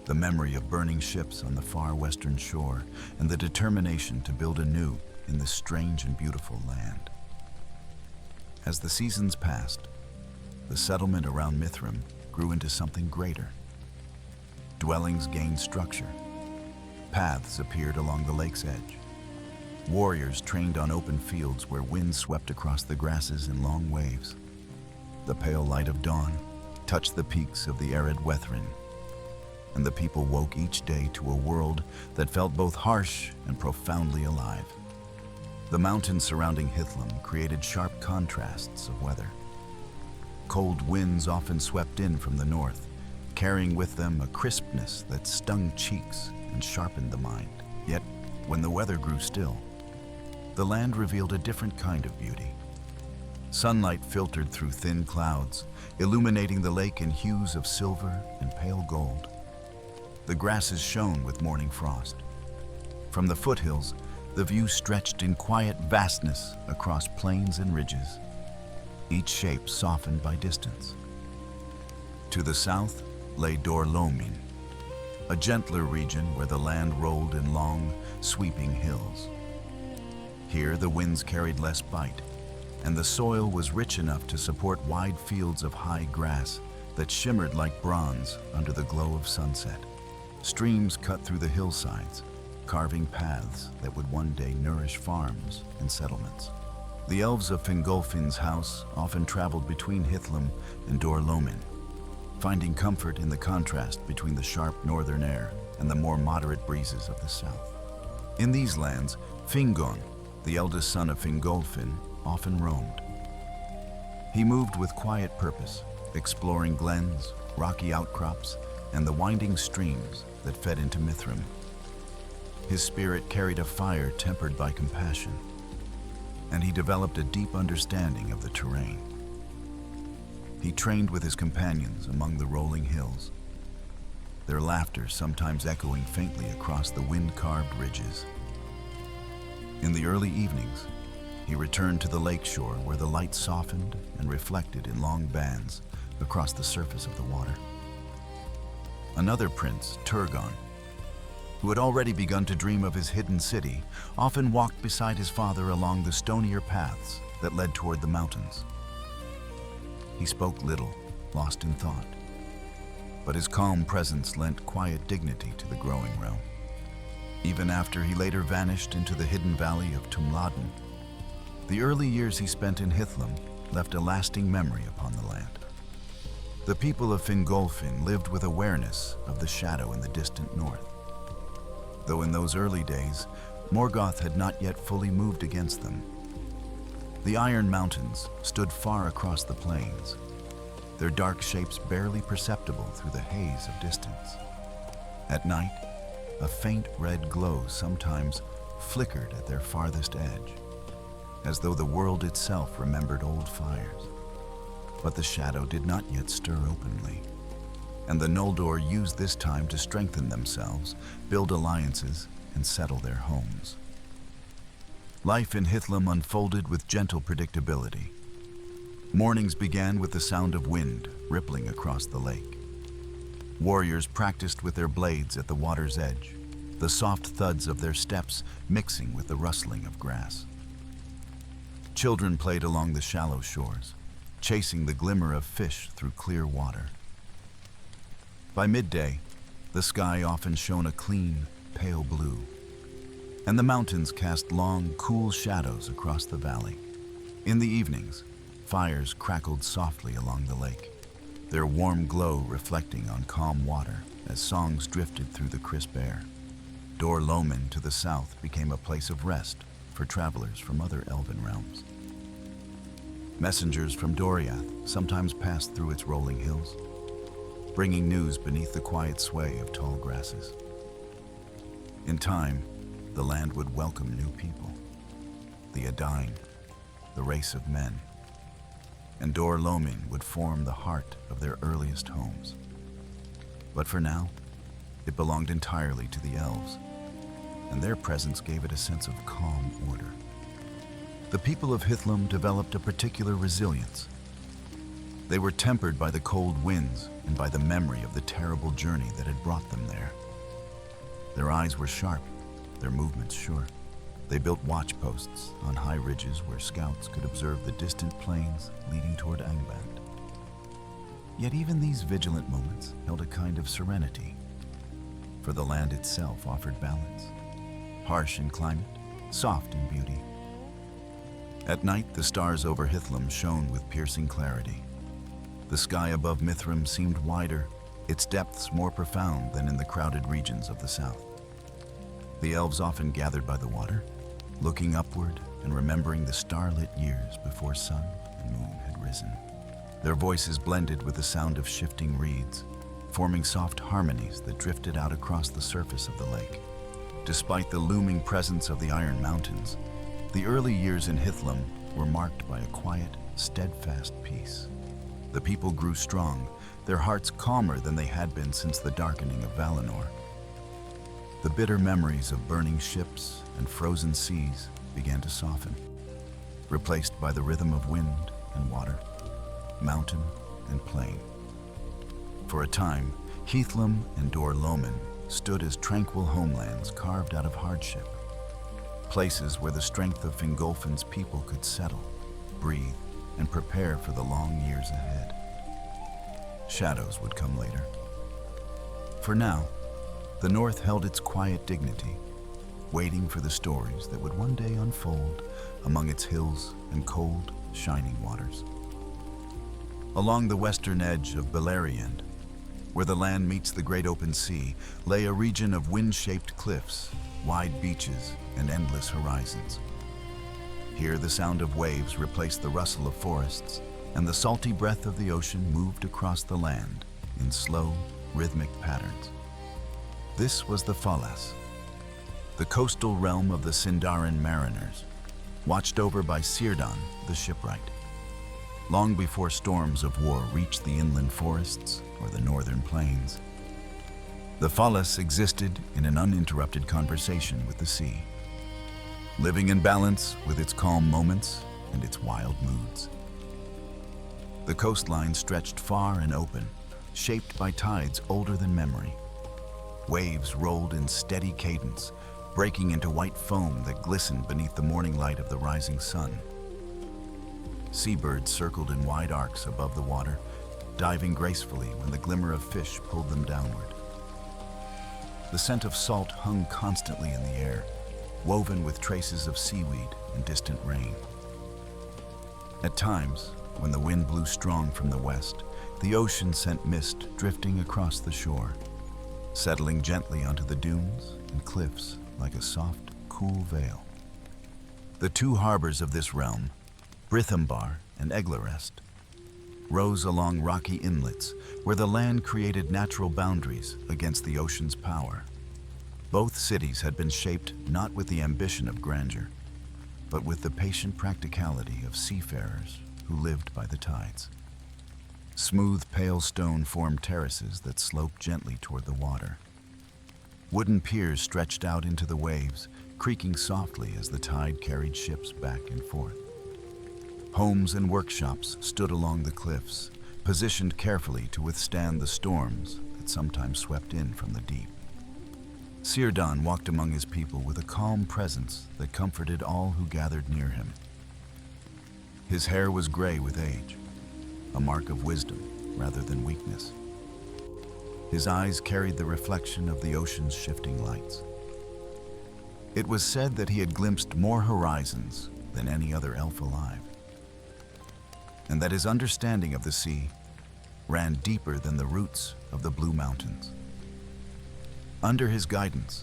the memory of burning ships on the far western shore and the determination to build anew in this strange and beautiful land. As the seasons passed, the settlement around Mithrim grew into something greater. Dwellings gained structure. Paths appeared along the lake's edge. Warriors trained on open fields where wind swept across the grasses in long waves. The pale light of dawn touched the peaks of the arid Wethrin, and the people woke each day to a world that felt both harsh and profoundly alive. The mountains surrounding Hithlum created sharp contrasts of weather. Cold winds often swept in from the north, carrying with them a crispness that stung cheeks and sharpened the mind. Yet, when the weather grew still, the land revealed a different kind of beauty. Sunlight filtered through thin clouds, illuminating the lake in hues of silver and pale gold. The grasses shone with morning frost. From the foothills, the view stretched in quiet vastness across plains and ridges, each shape softened by distance. To the south lay Dorlomin, a gentler region where the land rolled in long, sweeping hills. Here the winds carried less bite, and the soil was rich enough to support wide fields of high grass that shimmered like bronze under the glow of sunset. Streams cut through the hillsides, carving paths that would one day nourish farms and settlements. The elves of Fingolfin's house often traveled between Hithlum and Dorlomin, finding comfort in the contrast between the sharp northern air and the more moderate breezes of the south. In these lands, Fingon, the eldest son of Fingolfin, often roamed. He moved with quiet purpose, exploring glens, rocky outcrops, and the winding streams that fed into Mithrim. His spirit carried a fire tempered by compassion, and he developed a deep understanding of the terrain. He trained with his companions among the rolling hills, their laughter sometimes echoing faintly across the wind-carved ridges. In the early evenings, he returned to the lakeshore where the light softened and reflected in long bands across the surface of the water. Another prince, Turgon, who had already begun to dream of his hidden city, often walked beside his father along the stonier paths that led toward the mountains. He spoke little, lost in thought, but his calm presence lent quiet dignity to the growing realm. Even after he later vanished into the hidden valley of Tumladen, the early years he spent in Hithlum left a lasting memory upon the land. The people of Fingolfin lived with awareness of the shadow in the distant north. Though in those early days, Morgoth had not yet fully moved against them. The Iron Mountains stood far across the plains, their dark shapes barely perceptible through the haze of distance. At night, a faint red glow sometimes flickered at their farthest edge, as though the world itself remembered old fires. But the shadow did not yet stir openly, and the Noldor used this time to strengthen themselves, build alliances, and settle their homes. Life in Hithlum unfolded with gentle predictability. Mornings began with the sound of wind rippling across the lake. Warriors practiced with their blades at the water's edge, the soft thuds of their steps mixing with the rustling of grass. Children played along the shallow shores, chasing the glimmer of fish through clear water. By midday, the sky often shone a clean, pale blue, and the mountains cast long, cool shadows across the valley. In the evenings, fires crackled softly along the lake, their warm glow reflecting on calm water as songs drifted through the crisp air. Dor Lomin to the south became a place of rest for travelers from other elven realms. Messengers from Doriath sometimes passed through its rolling hills, bringing news beneath the quiet sway of tall grasses. In time, the land would welcome new people, the Adain, the race of men, and Dor Lomin would form the heart of their earliest homes. But for now, it belonged entirely to the Elves, and their presence gave it a sense of calm order. The people of Hithlum developed a particular resilience. They were tempered by the cold winds and by the memory of the terrible journey that had brought them there. Their eyes were sharp, their movements sure. They built watch posts on high ridges where scouts could observe the distant plains leading toward Angband. Yet even these vigilant moments held a kind of serenity, for the land itself offered balance, harsh in climate, soft in beauty. At night, the stars over Hithlum shone with piercing clarity. The sky above Mithrim seemed wider, its depths more profound than in the crowded regions of the south. The elves often gathered by the water, looking upward and remembering the starlit years before sun and moon had risen. Their voices blended with the sound of shifting reeds, forming soft harmonies that drifted out across the surface of the lake. Despite the looming presence of the Iron Mountains, the early years in Hithlum were marked by a quiet, steadfast peace. The people grew strong, their hearts calmer than they had been since the darkening of Valinor. The bitter memories of burning ships and frozen seas began to soften, replaced by the rhythm of wind and water, mountain and plain. For a time, Hithlum and Dor Lomin stood as tranquil homelands carved out of hardship, places where the strength of Fingolfin's people could settle, breathe, and prepare for the long years ahead. Shadows would come later. For now, the North held its quiet dignity, waiting for the stories that would one day unfold among its hills and cold, shining waters. Along the western edge of Beleriand, where the land meets the great open sea, lay a region of wind-shaped cliffs, wide beaches, and endless horizons. Here the sound of waves replaced the rustle of forests, and the salty breath of the ocean moved across the land in slow, rhythmic patterns. This was the Falas, the coastal realm of the Sindarin mariners, watched over by Círdan, the shipwright. Long before storms of war reached the inland forests or the northern plains, the Falas existed in an uninterrupted conversation with the sea, living in balance with its calm moments and its wild moods. The coastline stretched far and open, shaped by tides older than memory. Waves rolled in steady cadence, breaking into white foam that glistened beneath the morning light of the rising sun. Seabirds circled in wide arcs above the water, diving gracefully when the glimmer of fish pulled them downward. The scent of salt hung constantly in the air, woven with traces of seaweed and distant rain. At times, when the wind blew strong from the west, the ocean sent mist drifting across the shore, settling gently onto the dunes and cliffs like a soft, cool veil. The two harbors of this realm, Brithembar and Eglarest, rose along rocky inlets where the land created natural boundaries against the ocean's power. Both cities had been shaped not with the ambition of grandeur, but with the patient practicality of seafarers who lived by the tides. Smooth, pale stone formed terraces that sloped gently toward the water. Wooden piers stretched out into the waves, creaking softly as the tide carried ships back and forth. Homes and workshops stood along the cliffs, positioned carefully to withstand the storms that sometimes swept in from the deep. Círdan walked among his people with a calm presence that comforted all who gathered near him. His hair was gray with age, a mark of wisdom rather than weakness. His eyes carried the reflection of the ocean's shifting lights. It was said that he had glimpsed more horizons than any other elf alive, and that his understanding of the sea ran deeper than the roots of the Blue Mountains. Under his guidance,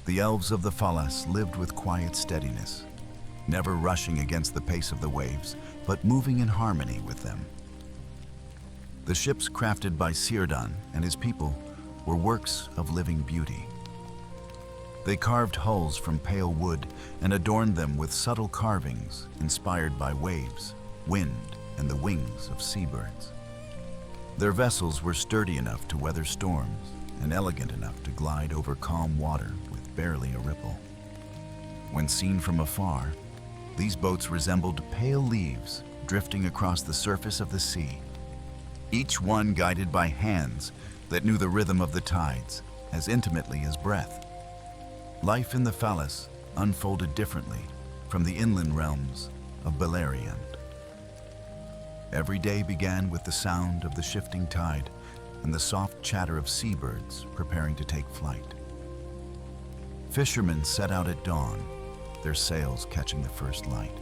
the elves of the Falas lived with quiet steadiness, never rushing against the pace of the waves, but moving in harmony with them. The ships crafted by Círdan and his people were works of living beauty. They carved hulls from pale wood and adorned them with subtle carvings inspired by waves, wind, and the wings of seabirds. Their vessels were sturdy enough to weather storms and elegant enough to glide over calm water with barely a ripple. When seen from afar, these boats resembled pale leaves drifting across the surface of the sea, each one guided by hands that knew the rhythm of the tides as intimately as breath. Life in the Falas unfolded differently from the inland realms of Beleriand. Every day began with the sound of the shifting tide and the soft chatter of seabirds preparing to take flight. Fishermen set out at dawn, their sails catching the first light.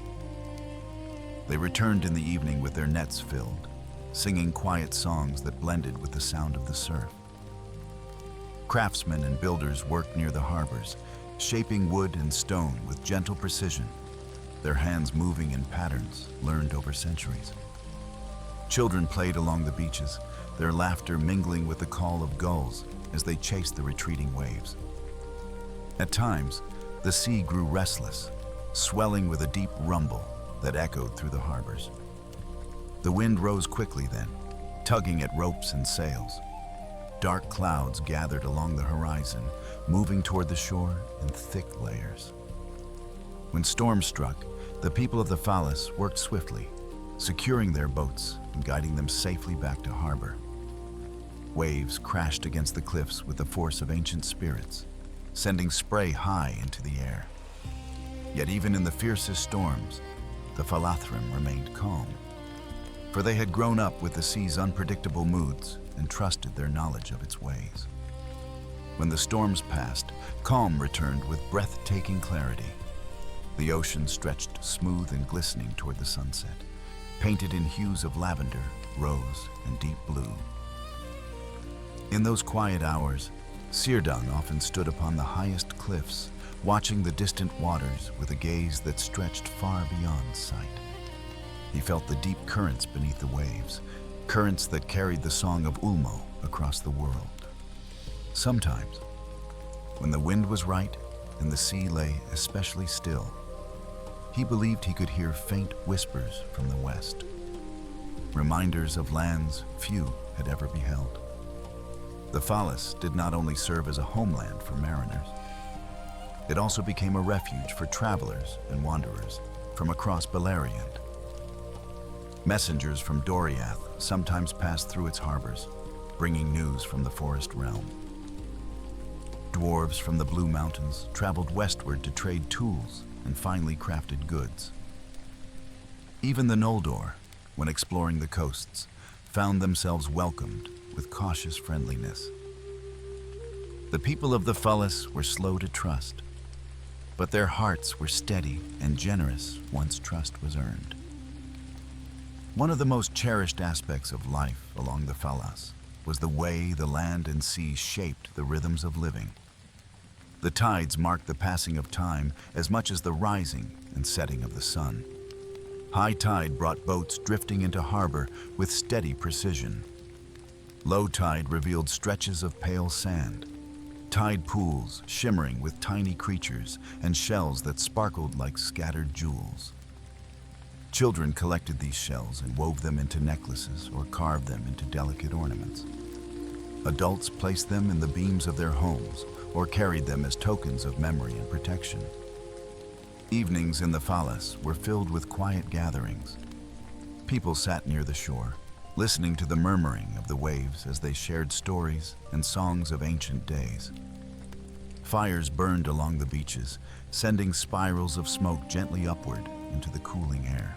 They returned in the evening with their nets filled, singing quiet songs that blended with the sound of the surf. Craftsmen and builders worked near the harbors, shaping wood and stone with gentle precision, their hands moving in patterns learned over centuries. Children played along the beaches, their laughter mingling with the call of gulls as they chased the retreating waves. At times, the sea grew restless, swelling with a deep rumble that echoed through the harbors. The wind rose quickly then, tugging at ropes and sails. Dark clouds gathered along the horizon, moving toward the shore in thick layers. When storm struck, the people of the Falas worked swiftly, securing their boats and guiding them safely back to harbor. Waves crashed against the cliffs with the force of ancient spirits, sending spray high into the air. Yet even in the fiercest storms, the Falathrim remained calm, for they had grown up with the sea's unpredictable moods and trusted their knowledge of its ways. When the storms passed, calm returned with breathtaking clarity. The ocean stretched smooth and glistening toward the sunset, painted in hues of lavender, rose, and deep blue. In those quiet hours, Círdan often stood upon the highest cliffs, watching the distant waters with a gaze that stretched far beyond sight. He felt the deep currents beneath the waves, currents that carried the song of Ulmo across the world. Sometimes, when the wind was right and the sea lay especially still, he believed he could hear faint whispers from the west, reminders of lands few had ever beheld. The Falas did not only serve as a homeland for mariners, it also became a refuge for travelers and wanderers from across Beleriand. Messengers from Doriath sometimes passed through its harbors, bringing news from the forest realm. Dwarves from the Blue Mountains traveled westward to trade tools and finely crafted goods. Even the Noldor, when exploring the coasts, found themselves welcomed with cautious friendliness. The people of the Falas were slow to trust, but their hearts were steady and generous once trust was earned. One of the most cherished aspects of life along the Falas was the way the land and sea shaped the rhythms of living. The tides marked the passing of time as much as the rising and setting of the sun. High tide brought boats drifting into harbor with steady precision. Low tide revealed stretches of pale sand, tide pools shimmering with tiny creatures and shells that sparkled like scattered jewels. Children collected these shells and wove them into necklaces or carved them into delicate ornaments. Adults placed them in the beams of their homes or carried them as tokens of memory and protection. Evenings in the Falas were filled with quiet gatherings. People sat near the shore, listening to the murmuring of the waves as they shared stories and songs of ancient days. Fires burned along the beaches, sending spirals of smoke gently upward into the cooling air.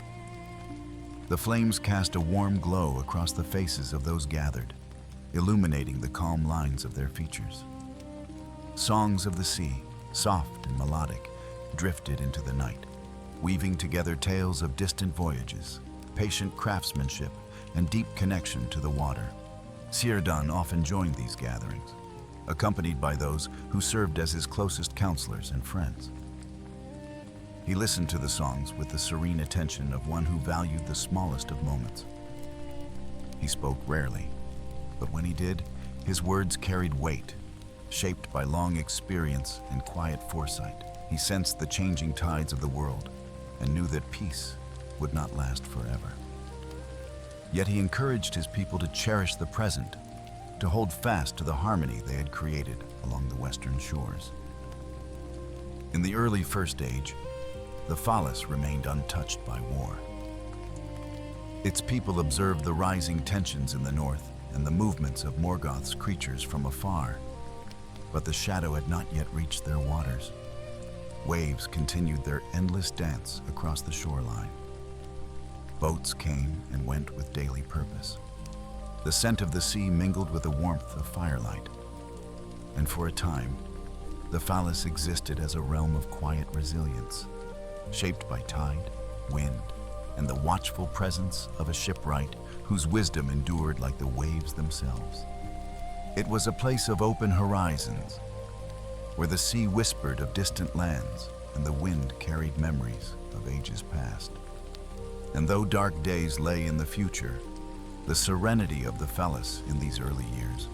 The flames cast a warm glow across the faces of those gathered, illuminating the calm lines of their features. Songs of the sea, soft and melodic, drifted into the night, weaving together tales of distant voyages, patient craftsmanship, and deep connection to the water. Círdan often joined these gatherings, accompanied by those who served as his closest counselors and friends. He listened to the songs with the serene attention of one who valued the smallest of moments. He spoke rarely, but when he did, his words carried weight, shaped by long experience and quiet foresight. He sensed the changing tides of the world and knew that peace would not last forever. Yet he encouraged his people to cherish the present, to hold fast to the harmony they had created along the western shores. In the early First Age, the Falas remained untouched by war. Its people observed the rising tensions in the north and the movements of Morgoth's creatures from afar, but the shadow had not yet reached their waters. Waves continued their endless dance across the shoreline. Boats came and went with daily purpose. The scent of the sea mingled with the warmth of firelight. And for a time, the Falas existed as a realm of quiet resilience, shaped by tide, wind, and the watchful presence of a shipwright whose wisdom endured like the waves themselves. It was a place of open horizons, where the sea whispered of distant lands and the wind carried memories of ages past. And though dark days lay in the future, the serenity of the Falas in these early years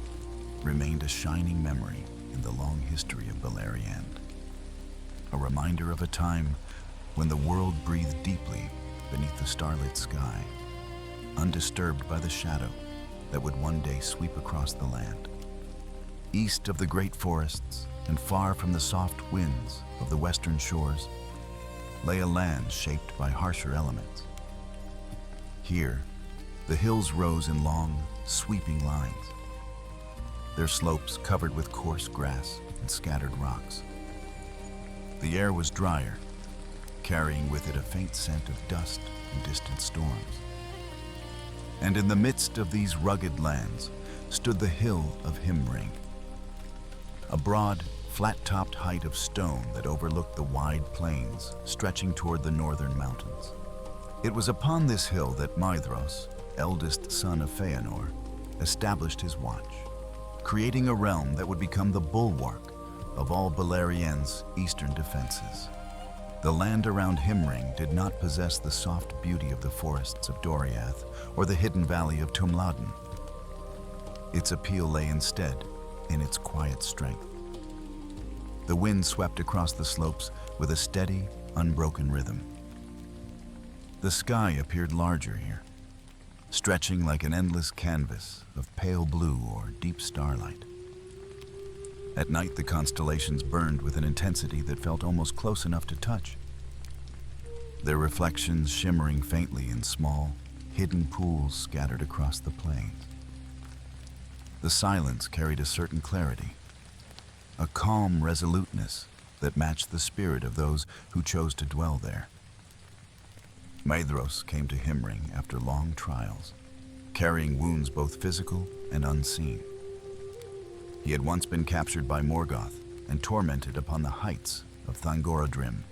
remained a shining memory in the long history of Beleriand, a reminder of a time when the world breathed deeply beneath the starlit sky, undisturbed by the shadow that would one day sweep across the land. East of the great forests and far from the soft winds of the western shores lay a land shaped by harsher elements. Here, the hills rose in long, sweeping lines, their slopes covered with coarse grass and scattered rocks. The air was drier, carrying with it a faint scent of dust and distant storms. And in the midst of these rugged lands stood the hill of Himring, a broad, flat-topped height of stone that overlooked the wide plains stretching toward the northern mountains. It was upon this hill that Maedhros, eldest son of Feanor, established his watch, creating a realm that would become the bulwark of all Beleriand's eastern defenses. The land around Himring did not possess the soft beauty of the forests of Doriath or the hidden valley of Tumladen. Its appeal lay instead in its quiet strength. The wind swept across the slopes with a steady, unbroken rhythm. The sky appeared larger here, stretching like an endless canvas of pale blue or deep starlight. At night, the constellations burned with an intensity that felt almost close enough to touch, their reflections shimmering faintly in small, hidden pools scattered across the plains. The silence carried a certain clarity, a calm resoluteness that matched the spirit of those who chose to dwell there. Maedhros came to Himring after long trials, carrying wounds both physical and unseen. He had once been captured by Morgoth and tormented upon the heights of Thangorodrim.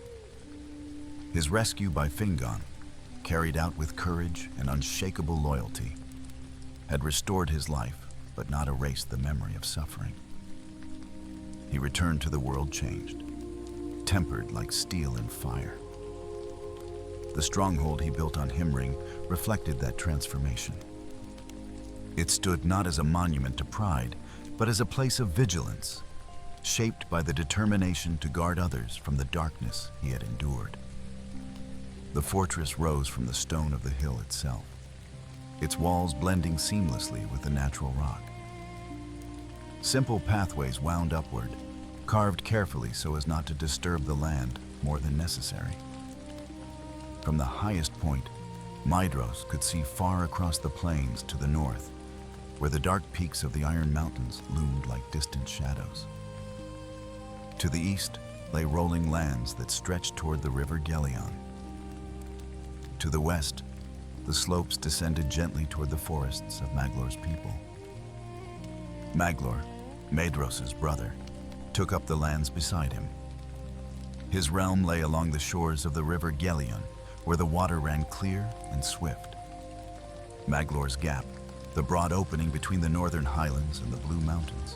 His rescue by Fingon, carried out with courage and unshakable loyalty, had restored his life but not erased the memory of suffering. He returned to the world changed, tempered like steel and fire. The stronghold he built on Himring reflected that transformation. It stood not as a monument to pride, but as a place of vigilance, shaped by the determination to guard others from the darkness he had endured. The fortress rose from the stone of the hill itself, its walls blending seamlessly with the natural rock. Simple pathways wound upward, carved carefully so as not to disturb the land more than necessary. From the highest point, Maedhros could see far across the plains to the north, where the dark peaks of the Iron Mountains loomed like distant shadows. To the east lay rolling lands that stretched toward the river Beleriand. To the west, the slopes descended gently toward the forests of Maglor's people. Maglor, Maedhros' brother, took up the lands beside him. His realm lay along the shores of the river Beleriand, where the water ran clear and swift. Maglor's Gap, the broad opening between the northern highlands and the Blue Mountains,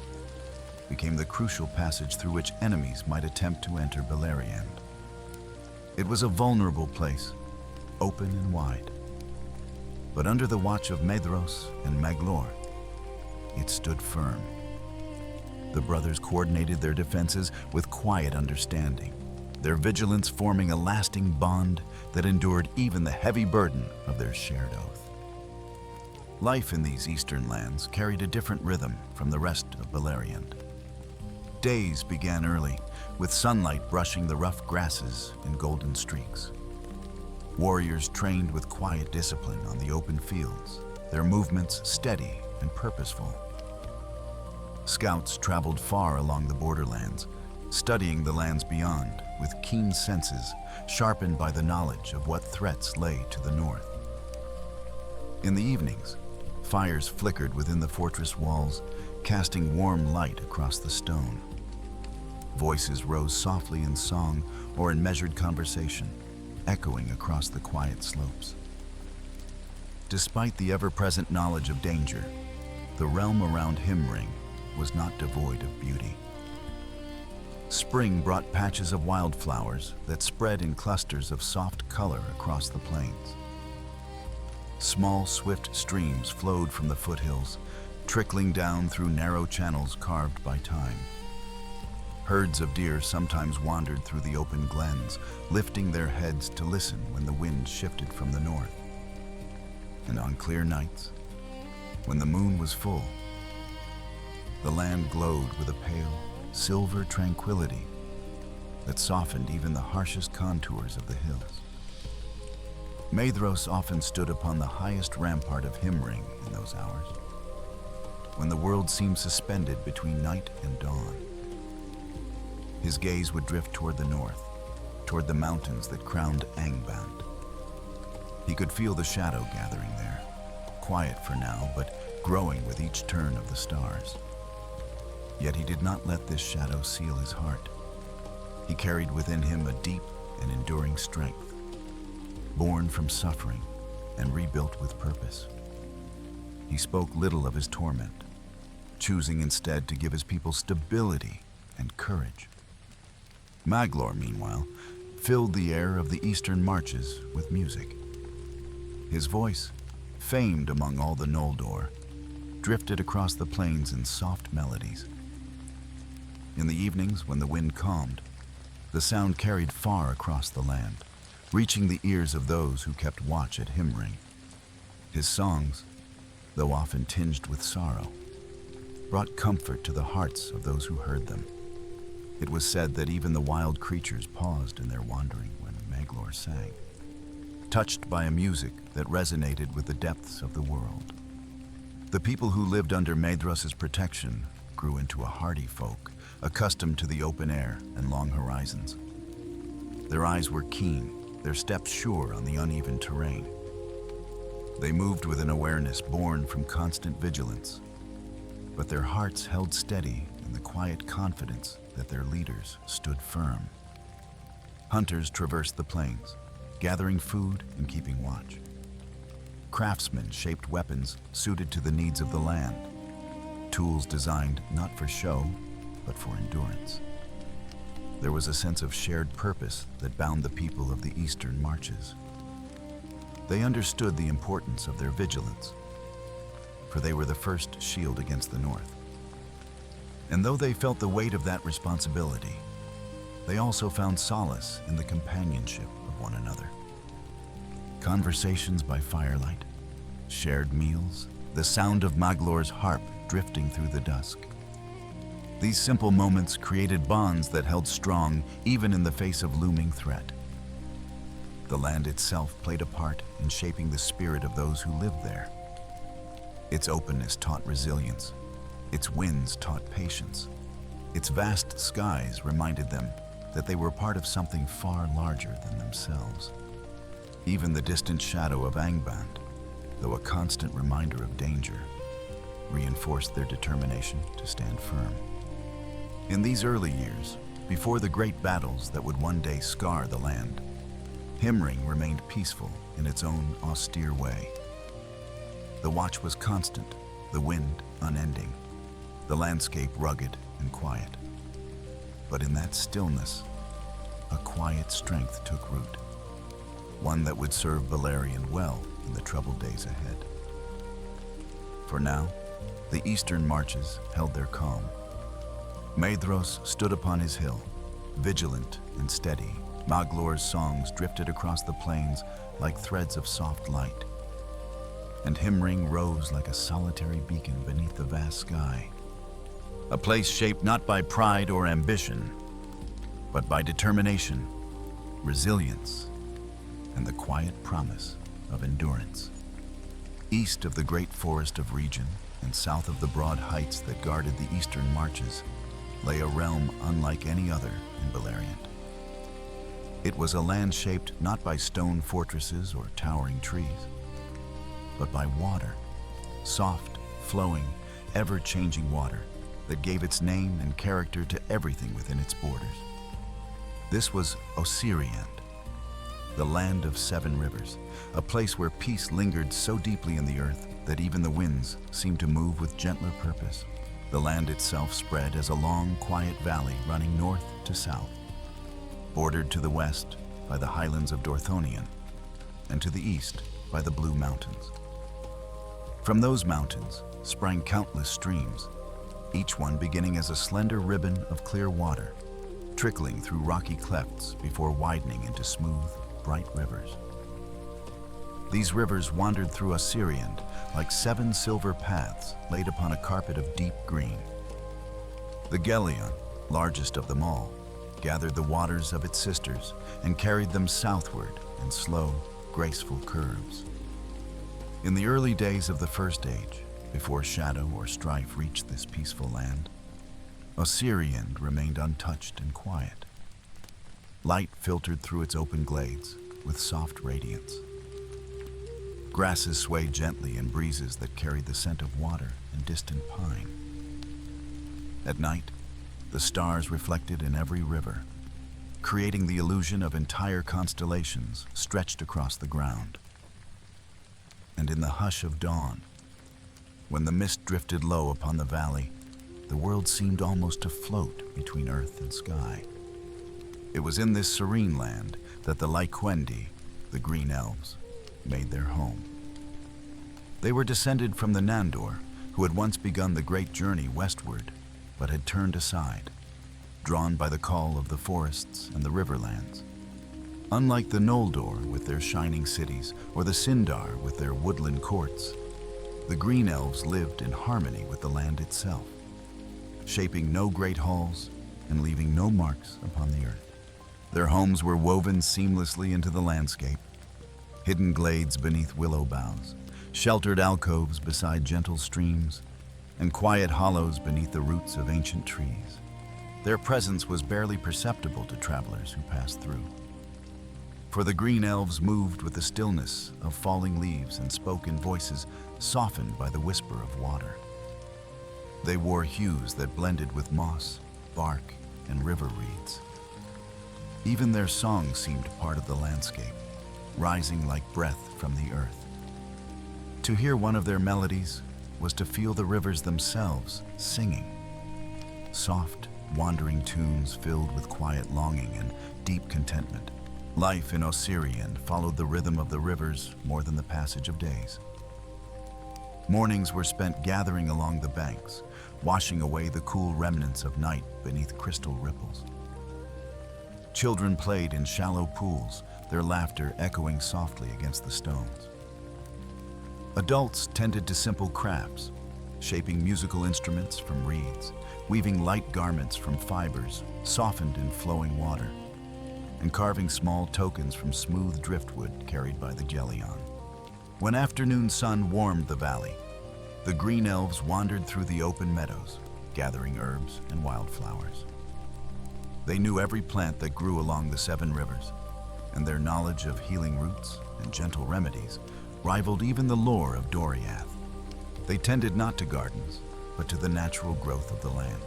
became the crucial passage through which enemies might attempt to enter Beleriand. It was a vulnerable place, open and wide. But under the watch of Maedhros and Maglor, it stood firm. The brothers coordinated their defenses with quiet understanding, their vigilance forming a lasting bond that endured even the heavy burden of their shared oath. Life in these eastern lands carried a different rhythm from the rest of Beleriand. Days began early, with sunlight brushing the rough grasses in golden streaks. Warriors trained with quiet discipline on the open fields, their movements steady and purposeful. Scouts traveled far along the borderlands, studying the lands beyond with keen senses sharpened by the knowledge of what threats lay to the north. In the evenings, fires flickered within the fortress walls, casting warm light across the stone. Voices rose softly in song or in measured conversation, echoing across the quiet slopes. Despite the ever-present knowledge of danger, the realm around Himring was not devoid of beauty. Spring brought patches of wildflowers that spread in clusters of soft color across the plains. Small, swift streams flowed from the foothills, trickling down through narrow channels carved by time. Herds of deer sometimes wandered through the open glens, lifting their heads to listen when the wind shifted from the north. And on clear nights, when the moon was full, the land glowed with a pale, silver tranquility that softened even the harshest contours of the hills. Maedhros often stood upon the highest rampart of Himring in those hours, when the world seemed suspended between night and dawn. His gaze would drift toward the north, toward the mountains that crowned Angband. He could feel the shadow gathering there, quiet for now, but growing with each turn of the stars. Yet he did not let this shadow seal his heart. He carried within him a deep and enduring strength, born from suffering and rebuilt with purpose. He spoke little of his torment, choosing instead to give his people stability and courage. Maglor, meanwhile, filled the air of the eastern marches with music. His voice, famed among all the Noldor, drifted across the plains in soft melodies. In the evenings, when the wind calmed, the sound carried far across the land, reaching the ears of those who kept watch at Himring. His songs, though often tinged with sorrow, brought comfort to the hearts of those who heard them. It was said that even the wild creatures paused in their wandering when Maglor sang, touched by a music that resonated with the depths of the world. The people who lived under Maedhros' protection grew into a hardy folk, accustomed to the open air and long horizons. Their eyes were keen, their steps sure on the uneven terrain. They moved with an awareness born from constant vigilance, but their hearts held steady in the quiet confidence that their leaders stood firm. Hunters traversed the plains, gathering food and keeping watch. Craftsmen shaped weapons suited to the needs of the land, tools designed not for show, but for endurance. There was a sense of shared purpose that bound the people of the eastern marches. They understood the importance of their vigilance, for they were the first shield against the north. And though they felt the weight of that responsibility, they also found solace in the companionship of one another. Conversations by firelight, shared meals, the sound of Maglor's harp drifting through the dusk. These simple moments created bonds that held strong even in the face of looming threat. The land itself played a part in shaping the spirit of those who lived there. Its openness taught resilience. Its winds taught patience. Its vast skies reminded them that they were part of something far larger than themselves. Even the distant shadow of Angband, though a constant reminder of danger, reinforced their determination to stand firm. In these early years, before the great battles that would one day scar the land, Himring remained peaceful in its own austere way. The watch was constant, the wind unending, the landscape rugged and quiet. But in that stillness, a quiet strength took root, one that would serve Beleriand well in the troubled days ahead. For now, the eastern marches held their calm. Maedhros stood upon his hill, vigilant and steady. Maglor's songs drifted across the plains like threads of soft light. And Himring rose like a solitary beacon beneath the vast sky. A place shaped not by pride or ambition, but by determination, resilience, and the quiet promise of endurance. East of the great forest of Region and south of the broad heights that guarded the eastern marches lay a realm unlike any other in Beleriand. It was a land shaped not by stone fortresses or towering trees, but by water, soft, flowing, ever-changing water that gave its name and character to everything within its borders. This was Ossiriand, the land of 7 rivers, a place where peace lingered so deeply in the earth that even the winds seemed to move with gentler purpose. The land itself spread as a long, quiet valley running north to south, bordered to the west by the highlands of Dorthonion, and to the east by the Blue Mountains. From those mountains sprang countless streams, each one beginning as a slender ribbon of clear water, trickling through rocky clefts before widening into smooth, bright rivers. These rivers wandered through Ossiriand like 7 silver paths laid upon a carpet of deep green. The Gelion, largest of them all, gathered the waters of its sisters and carried them southward in slow, graceful curves. In the early days of the First Age, before shadow or strife reached this peaceful land, Ossiriand remained untouched and quiet. Light filtered through its open glades with soft radiance. Grasses swayed gently in breezes that carried the scent of water and distant pine. At night, the stars reflected in every river, creating the illusion of entire constellations stretched across the ground. And in the hush of dawn, when the mist drifted low upon the valley, the world seemed almost to float between earth and sky. It was in this serene land that the Lyquendi, the Green Elves, made their home. They were descended from the Nandor, who had once begun the great journey westward, but had turned aside, drawn by the call of the forests and the riverlands. Unlike the Noldor with their shining cities, or the Sindar with their woodland courts, the Green Elves lived in harmony with the land itself, shaping no great halls and leaving no marks upon the earth. Their homes were woven seamlessly into the landscape, hidden glades beneath willow boughs, sheltered alcoves beside gentle streams, and quiet hollows beneath the roots of ancient trees. Their presence was barely perceptible to travelers who passed through. For the Green Elves moved with the stillness of falling leaves and spoke in voices softened by the whisper of water. They wore hues that blended with moss, bark, and river reeds. Even their songs seemed part of the landscape, rising like breath from the earth. To hear one of their melodies was to feel the rivers themselves singing. Soft, wandering tunes filled with quiet longing and deep contentment. Life in Ossiriand followed the rhythm of the rivers more than the passage of days. Mornings were spent gathering along the banks, washing away the cool remnants of night beneath crystal ripples. Children played in shallow pools, their laughter echoing softly against the stones. Adults tended to simple crafts, shaping musical instruments from reeds, weaving light garments from fibers softened in flowing water, and carving small tokens from smooth driftwood carried by the Gelion. When afternoon sun warmed the valley, the green elves wandered through the open meadows, gathering herbs and wildflowers. They knew every plant that grew along the 7 rivers, and their knowledge of healing roots and gentle remedies rivaled even the lore of Doriath. They tended not to gardens, but to the natural growth of the land,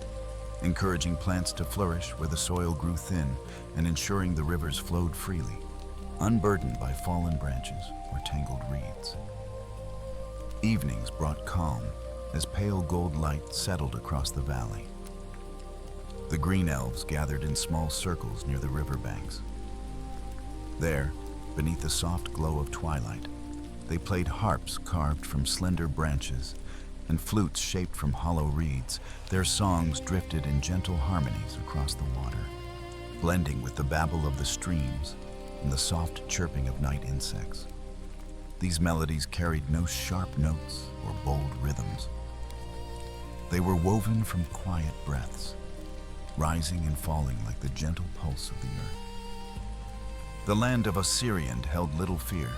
encouraging plants to flourish where the soil grew thin and ensuring the rivers flowed freely, unburdened by fallen branches or tangled reeds. Evenings brought calm as pale gold light settled across the valley. The green elves gathered in small circles near the riverbanks. There, beneath the soft glow of twilight, they played harps carved from slender branches and flutes shaped from hollow reeds. Their songs drifted in gentle harmonies across the water, blending with the babble of the streams and the soft chirping of night insects. These melodies carried no sharp notes or bold rhythms. They were woven from quiet breaths, rising and falling like the gentle pulse of the earth. The land of Ossiriand held little fear,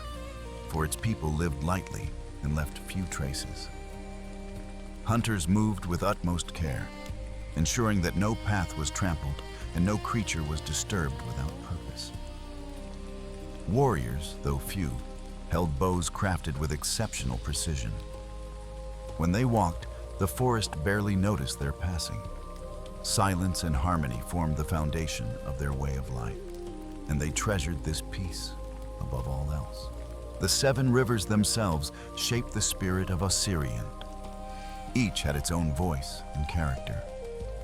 for its people lived lightly and left few traces. Hunters moved with utmost care, ensuring that no path was trampled and no creature was disturbed without purpose. Warriors, though few, held bows crafted with exceptional precision. When they walked, the forest barely noticed their passing. Silence and harmony formed the foundation of their way of life, and they treasured this peace above all else. The 7 rivers themselves shaped the spirit of Ossiriand. Each had its own voice and character.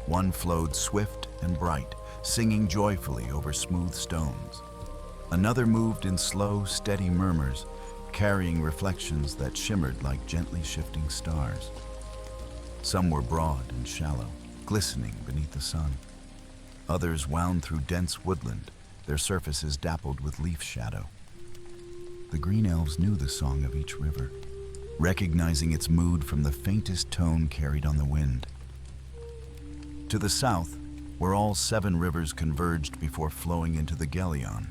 One flowed swift and bright, singing joyfully over smooth stones. Another moved in slow, steady murmurs, carrying reflections that shimmered like gently shifting stars. Some were broad and shallow, glistening beneath the sun. Others wound through dense woodland, their surfaces dappled with leaf shadow. The green elves knew the song of each river, recognizing its mood from the faintest tone carried on the wind. To the south, where all 7 rivers converged before flowing into the Gelion,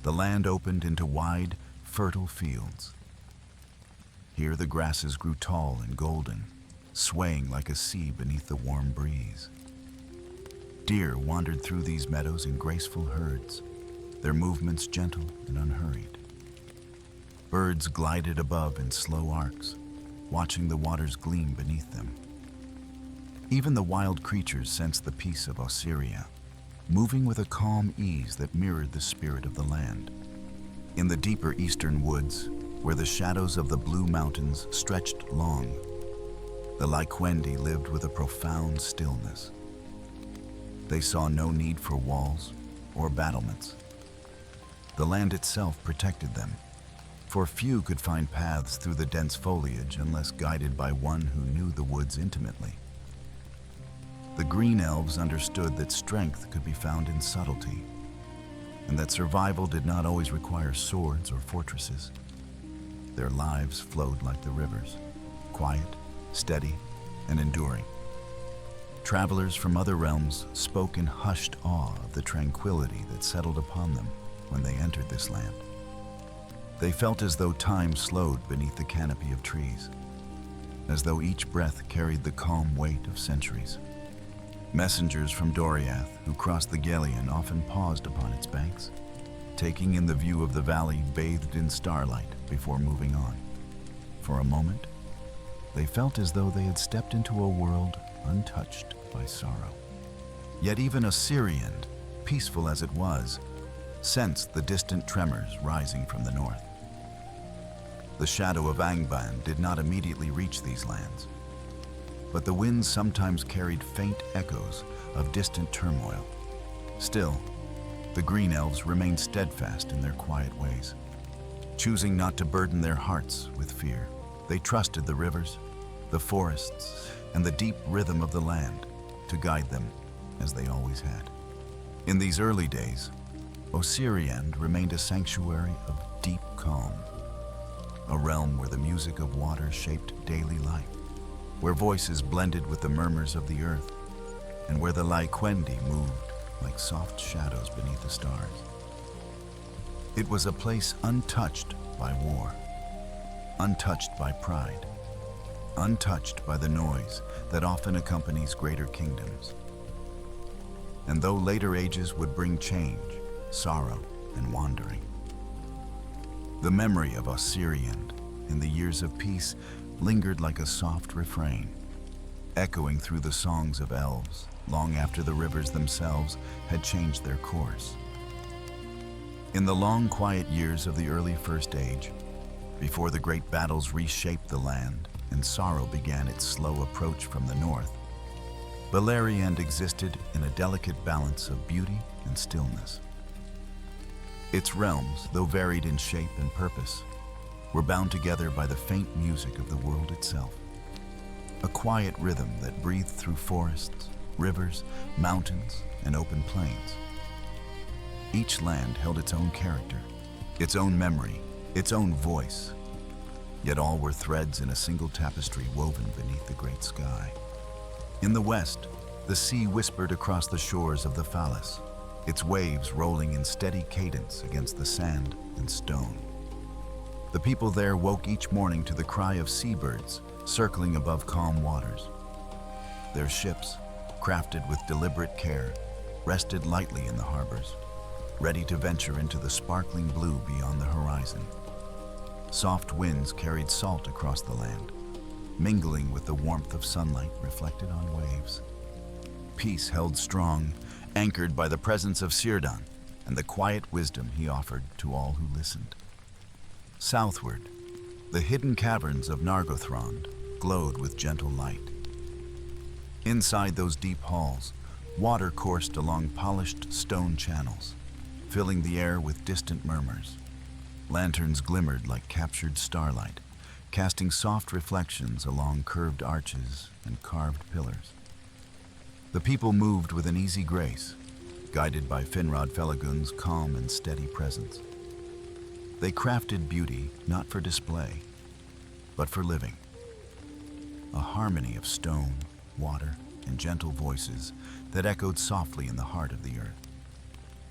the land opened into wide, fertile fields. Here the grasses grew tall and golden, swaying like a sea beneath the warm breeze. Deer wandered through these meadows in graceful herds, their movements gentle and unhurried. Birds glided above in slow arcs, watching the waters gleam beneath them. Even the wild creatures sensed the peace of Ossiriand, moving with a calm ease that mirrored the spirit of the land. In the deeper eastern woods, where the shadows of the Blue Mountains stretched long, the Lyquendi lived with a profound stillness. They saw no need for walls or battlements. The land itself protected them, for few could find paths through the dense foliage unless guided by one who knew the woods intimately. The green elves understood that strength could be found in subtlety, and that survival did not always require swords or fortresses. Their lives flowed like the rivers, quiet, steady, and enduring. Travelers from other realms spoke in hushed awe of the tranquility that settled upon them when they entered this land. They felt as though time slowed beneath the canopy of trees, as though each breath carried the calm weight of centuries. Messengers from Doriath who crossed the Gelion often paused upon its banks, taking in the view of the valley bathed in starlight before moving on. For a moment, they felt as though they had stepped into a world untouched by sorrow. Yet even Ossiriand, peaceful as it was, sensed the distant tremors rising from the north. The shadow of Angband did not immediately reach these lands, but the winds sometimes carried faint echoes of distant turmoil. Still, the green elves remained steadfast in their quiet ways, choosing not to burden their hearts with fear. They trusted the rivers, the forests, and the deep rhythm of the land to guide them as they always had. In these early days, Ossiriand remained a sanctuary of deep calm, a realm where the music of water shaped daily life, where voices blended with the murmurs of the earth, and where the Lyquendi moved like soft shadows beneath the stars. It was a place untouched by war, untouched by pride, untouched by the noise that often accompanies greater kingdoms. And though later ages would bring change, sorrow, and wandering, the memory of Ossiriand in the years of peace lingered like a soft refrain, echoing through the songs of elves long after the rivers themselves had changed their course. In the long, quiet years of the early First Age, before the great battles reshaped the land and sorrow began its slow approach from the north, Beleriand existed in a delicate balance of beauty and stillness. Its realms, though varied in shape and purpose, were bound together by the faint music of the world itself, a quiet rhythm that breathed through forests, rivers, mountains, and open plains. Each land held its own character, its own memory, its own voice, yet all were threads in a single tapestry woven beneath the great sky. In the west, the sea whispered across the shores of the Falas, its waves rolling in steady cadence against the sand and stone. The people there woke each morning to the cry of seabirds circling above calm waters. Their ships, crafted with deliberate care, rested lightly in the harbors, ready to venture into the sparkling blue beyond the horizon. Soft winds carried salt across the land, mingling with the warmth of sunlight reflected on waves. Peace held strong, anchored by the presence of Círdan and the quiet wisdom he offered to all who listened. Southward, the hidden caverns of Nargothrond glowed with gentle light. Inside those deep halls, water coursed along polished stone channels, filling the air with distant murmurs. Lanterns glimmered like captured starlight, casting soft reflections along curved arches and carved pillars. The people moved with an easy grace, guided by Finrod Felagund's calm and steady presence. They crafted beauty not for display, but for living. A harmony of stone, water, and gentle voices that echoed softly in the heart of the earth.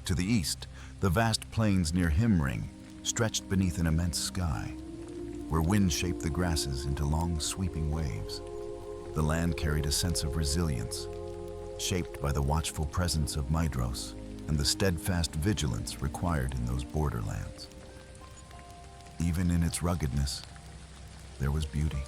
To the east, the vast plains near Himring stretched beneath an immense sky, where wind shaped the grasses into long sweeping waves. The land carried a sense of resilience, shaped by the watchful presence of Maedhros and the steadfast vigilance required in those borderlands. Even in its ruggedness, there was beauty.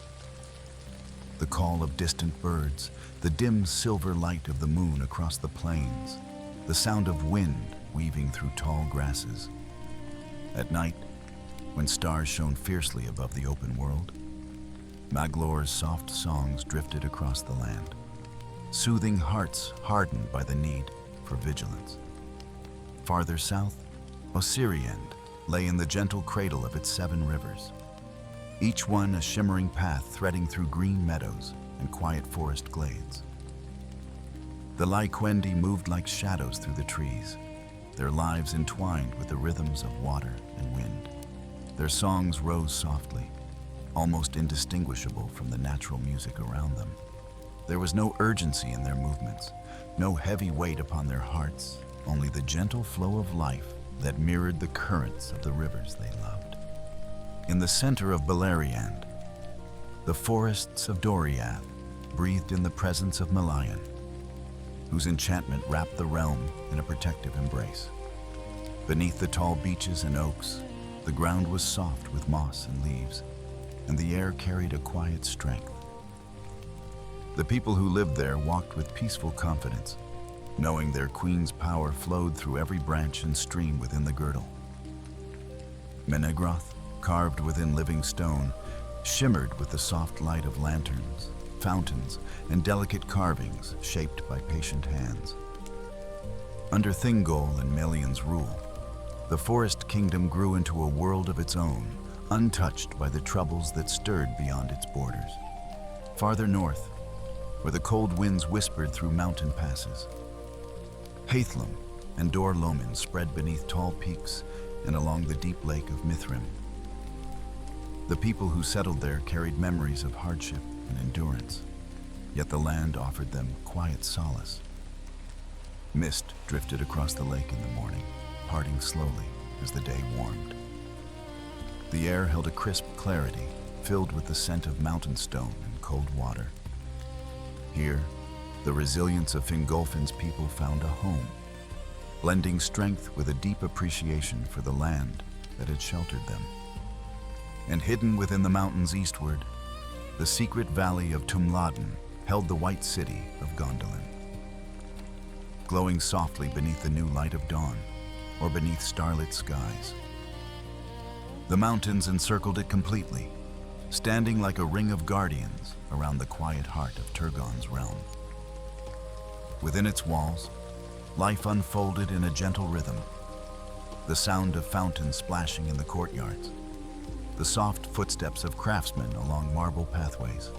The call of distant birds, the dim silver light of the moon across the plains, the sound of wind weaving through tall grasses. At night, when stars shone fiercely above the open world, Maglor's soft songs drifted across the land, soothing hearts hardened by the need for vigilance. Farther south, Ossiriand lay in the gentle cradle of its 7 rivers, each one a shimmering path threading through green meadows and quiet forest glades. The Lyquendi moved like shadows through the trees, their lives entwined with the rhythms of water and wind. Their songs rose softly, almost indistinguishable from the natural music around them. There was no urgency in their movements, no heavy weight upon their hearts, only the gentle flow of life that mirrored the currents of the rivers they loved. In the center of Beleriand, the forests of Doriath breathed in the presence of Melian, whose enchantment wrapped the realm in a protective embrace. Beneath the tall beeches and oaks, the ground was soft with moss and leaves, and the air carried a quiet strength. The people who lived there walked with peaceful confidence, knowing their queen's power flowed through every branch and stream within the girdle. Menegroth, carved within living stone, shimmered with the soft light of lanterns, fountains, and delicate carvings shaped by patient hands. Under Thingol and Melian's rule, the forest kingdom grew into a world of its own, untouched by the troubles that stirred beyond its borders. Farther north, where the cold winds whispered through mountain passes. Hithlum and Gondolin spread beneath tall peaks and along the deep lake of Mithrim. The people who settled there carried memories of hardship and endurance, yet the land offered them quiet solace. Mist drifted across the lake in the morning, parting slowly as the day warmed. The air held a crisp clarity, filled with the scent of mountain stone and cold water. Here, the resilience of Fingolfin's people found a home, blending strength with a deep appreciation for the land that had sheltered them. And hidden within the mountains eastward, the secret valley of Tumladen held the white city of Gondolin. Glowing softly beneath the new light of dawn, or beneath starlit skies. The mountains encircled it completely, standing like a ring of guardians around the quiet heart of Turgon's realm. Within its walls, life unfolded in a gentle rhythm. The sound of fountains splashing in the courtyards, the soft footsteps of craftsmen along marble pathways,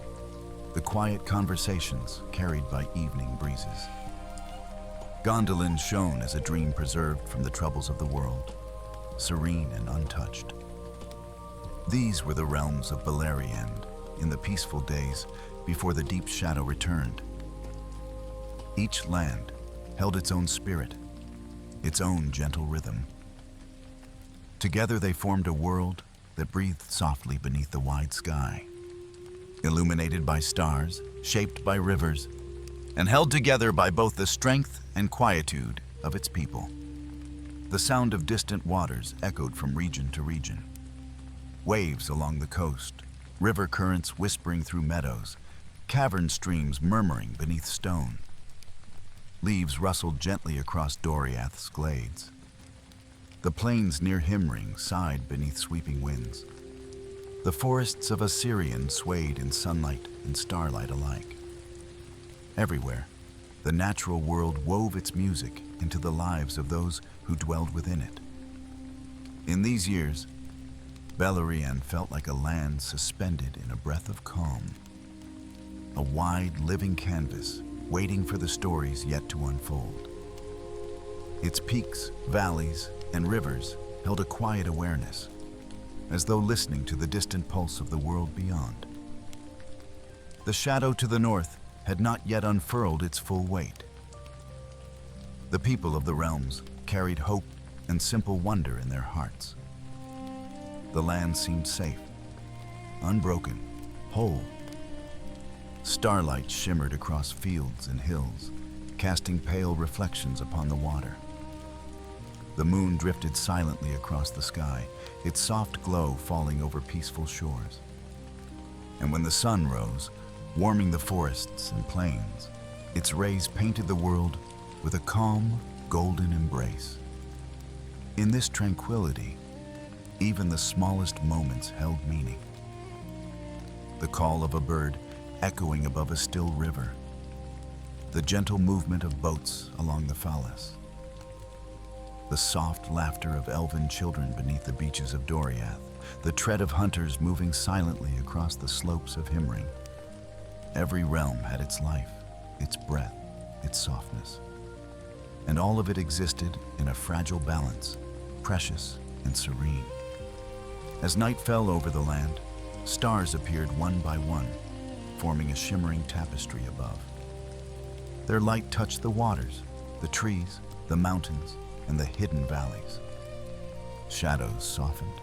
the quiet conversations carried by evening breezes. Gondolin shone as a dream preserved from the troubles of the world, serene and untouched. These were the realms of Beleriand in the peaceful days before the deep shadow returned. Each land held its own spirit, its own gentle rhythm. Together they formed a world that breathed softly beneath the wide sky, illuminated by stars, shaped by rivers, and held together by both the strength and quietude of its people. The sound of distant waters echoed from region to region. Waves along the coast, river currents whispering through meadows, cavern streams murmuring beneath stone. Leaves rustled gently across Doriath's glades. The plains near Himring sighed beneath sweeping winds. The forests of Ossiriand swayed in sunlight and starlight alike. Everywhere, the natural world wove its music into the lives of those who dwelled within it. In these years, Beleriand felt like a land suspended in a breath of calm, a wide, living canvas waiting for the stories yet to unfold. Its peaks, valleys, and rivers held a quiet awareness, as though listening to the distant pulse of the world beyond. The shadow to the north had not yet unfurled its full weight. The people of the realms carried hope and simple wonder in their hearts. The land seemed safe, unbroken, whole. Starlight shimmered across fields and hills, casting pale reflections upon the water. The moon drifted silently across the sky, its soft glow falling over peaceful shores. And when the sun rose, warming the forests and plains, its rays painted the world with a calm, golden embrace. In this tranquility, even the smallest moments held meaning. The call of a bird echoing above a still river, the gentle movement of boats along the Falas, the soft laughter of elven children beneath the beaches of Doriath, the tread of hunters moving silently across the slopes of Himring. Every realm had its life, its breath, its softness, and all of it existed in a fragile balance, precious and serene. As night fell over the land, stars appeared one by one, forming a shimmering tapestry above. Their light touched the waters, the trees, the mountains, and the hidden valleys. Shadows softened,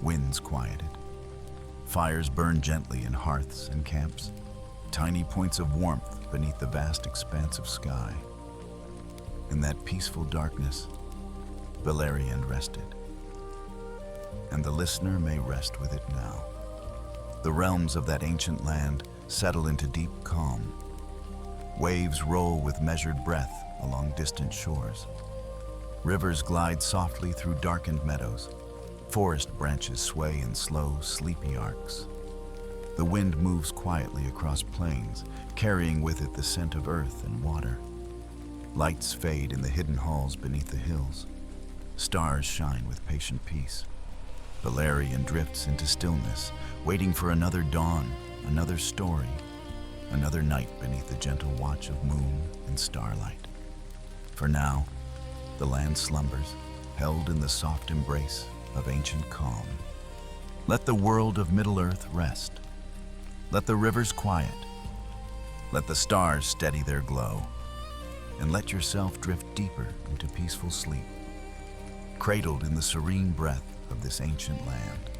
winds quieted, fires burned gently in hearths and camps, tiny points of warmth beneath the vast expanse of sky. In that peaceful darkness, Beleriand rested. And the listener may rest with it now. The realms of that ancient land settle into deep calm. Waves roll with measured breath along distant shores. Rivers glide softly through darkened meadows. Forest branches sway in slow, sleepy arcs. The wind moves quietly across plains, carrying with it the scent of earth and water. Lights fade in the hidden halls beneath the hills. Stars shine with patient peace. Beleriand drifts into stillness, waiting for another dawn, another story, another night beneath the gentle watch of moon and starlight. For now, the land slumbers, held in the soft embrace of ancient calm. Let the world of Middle-earth rest. Let the rivers quiet. Let the stars steady their glow. And let yourself drift deeper into peaceful sleep, cradled in the serene breath of this ancient land.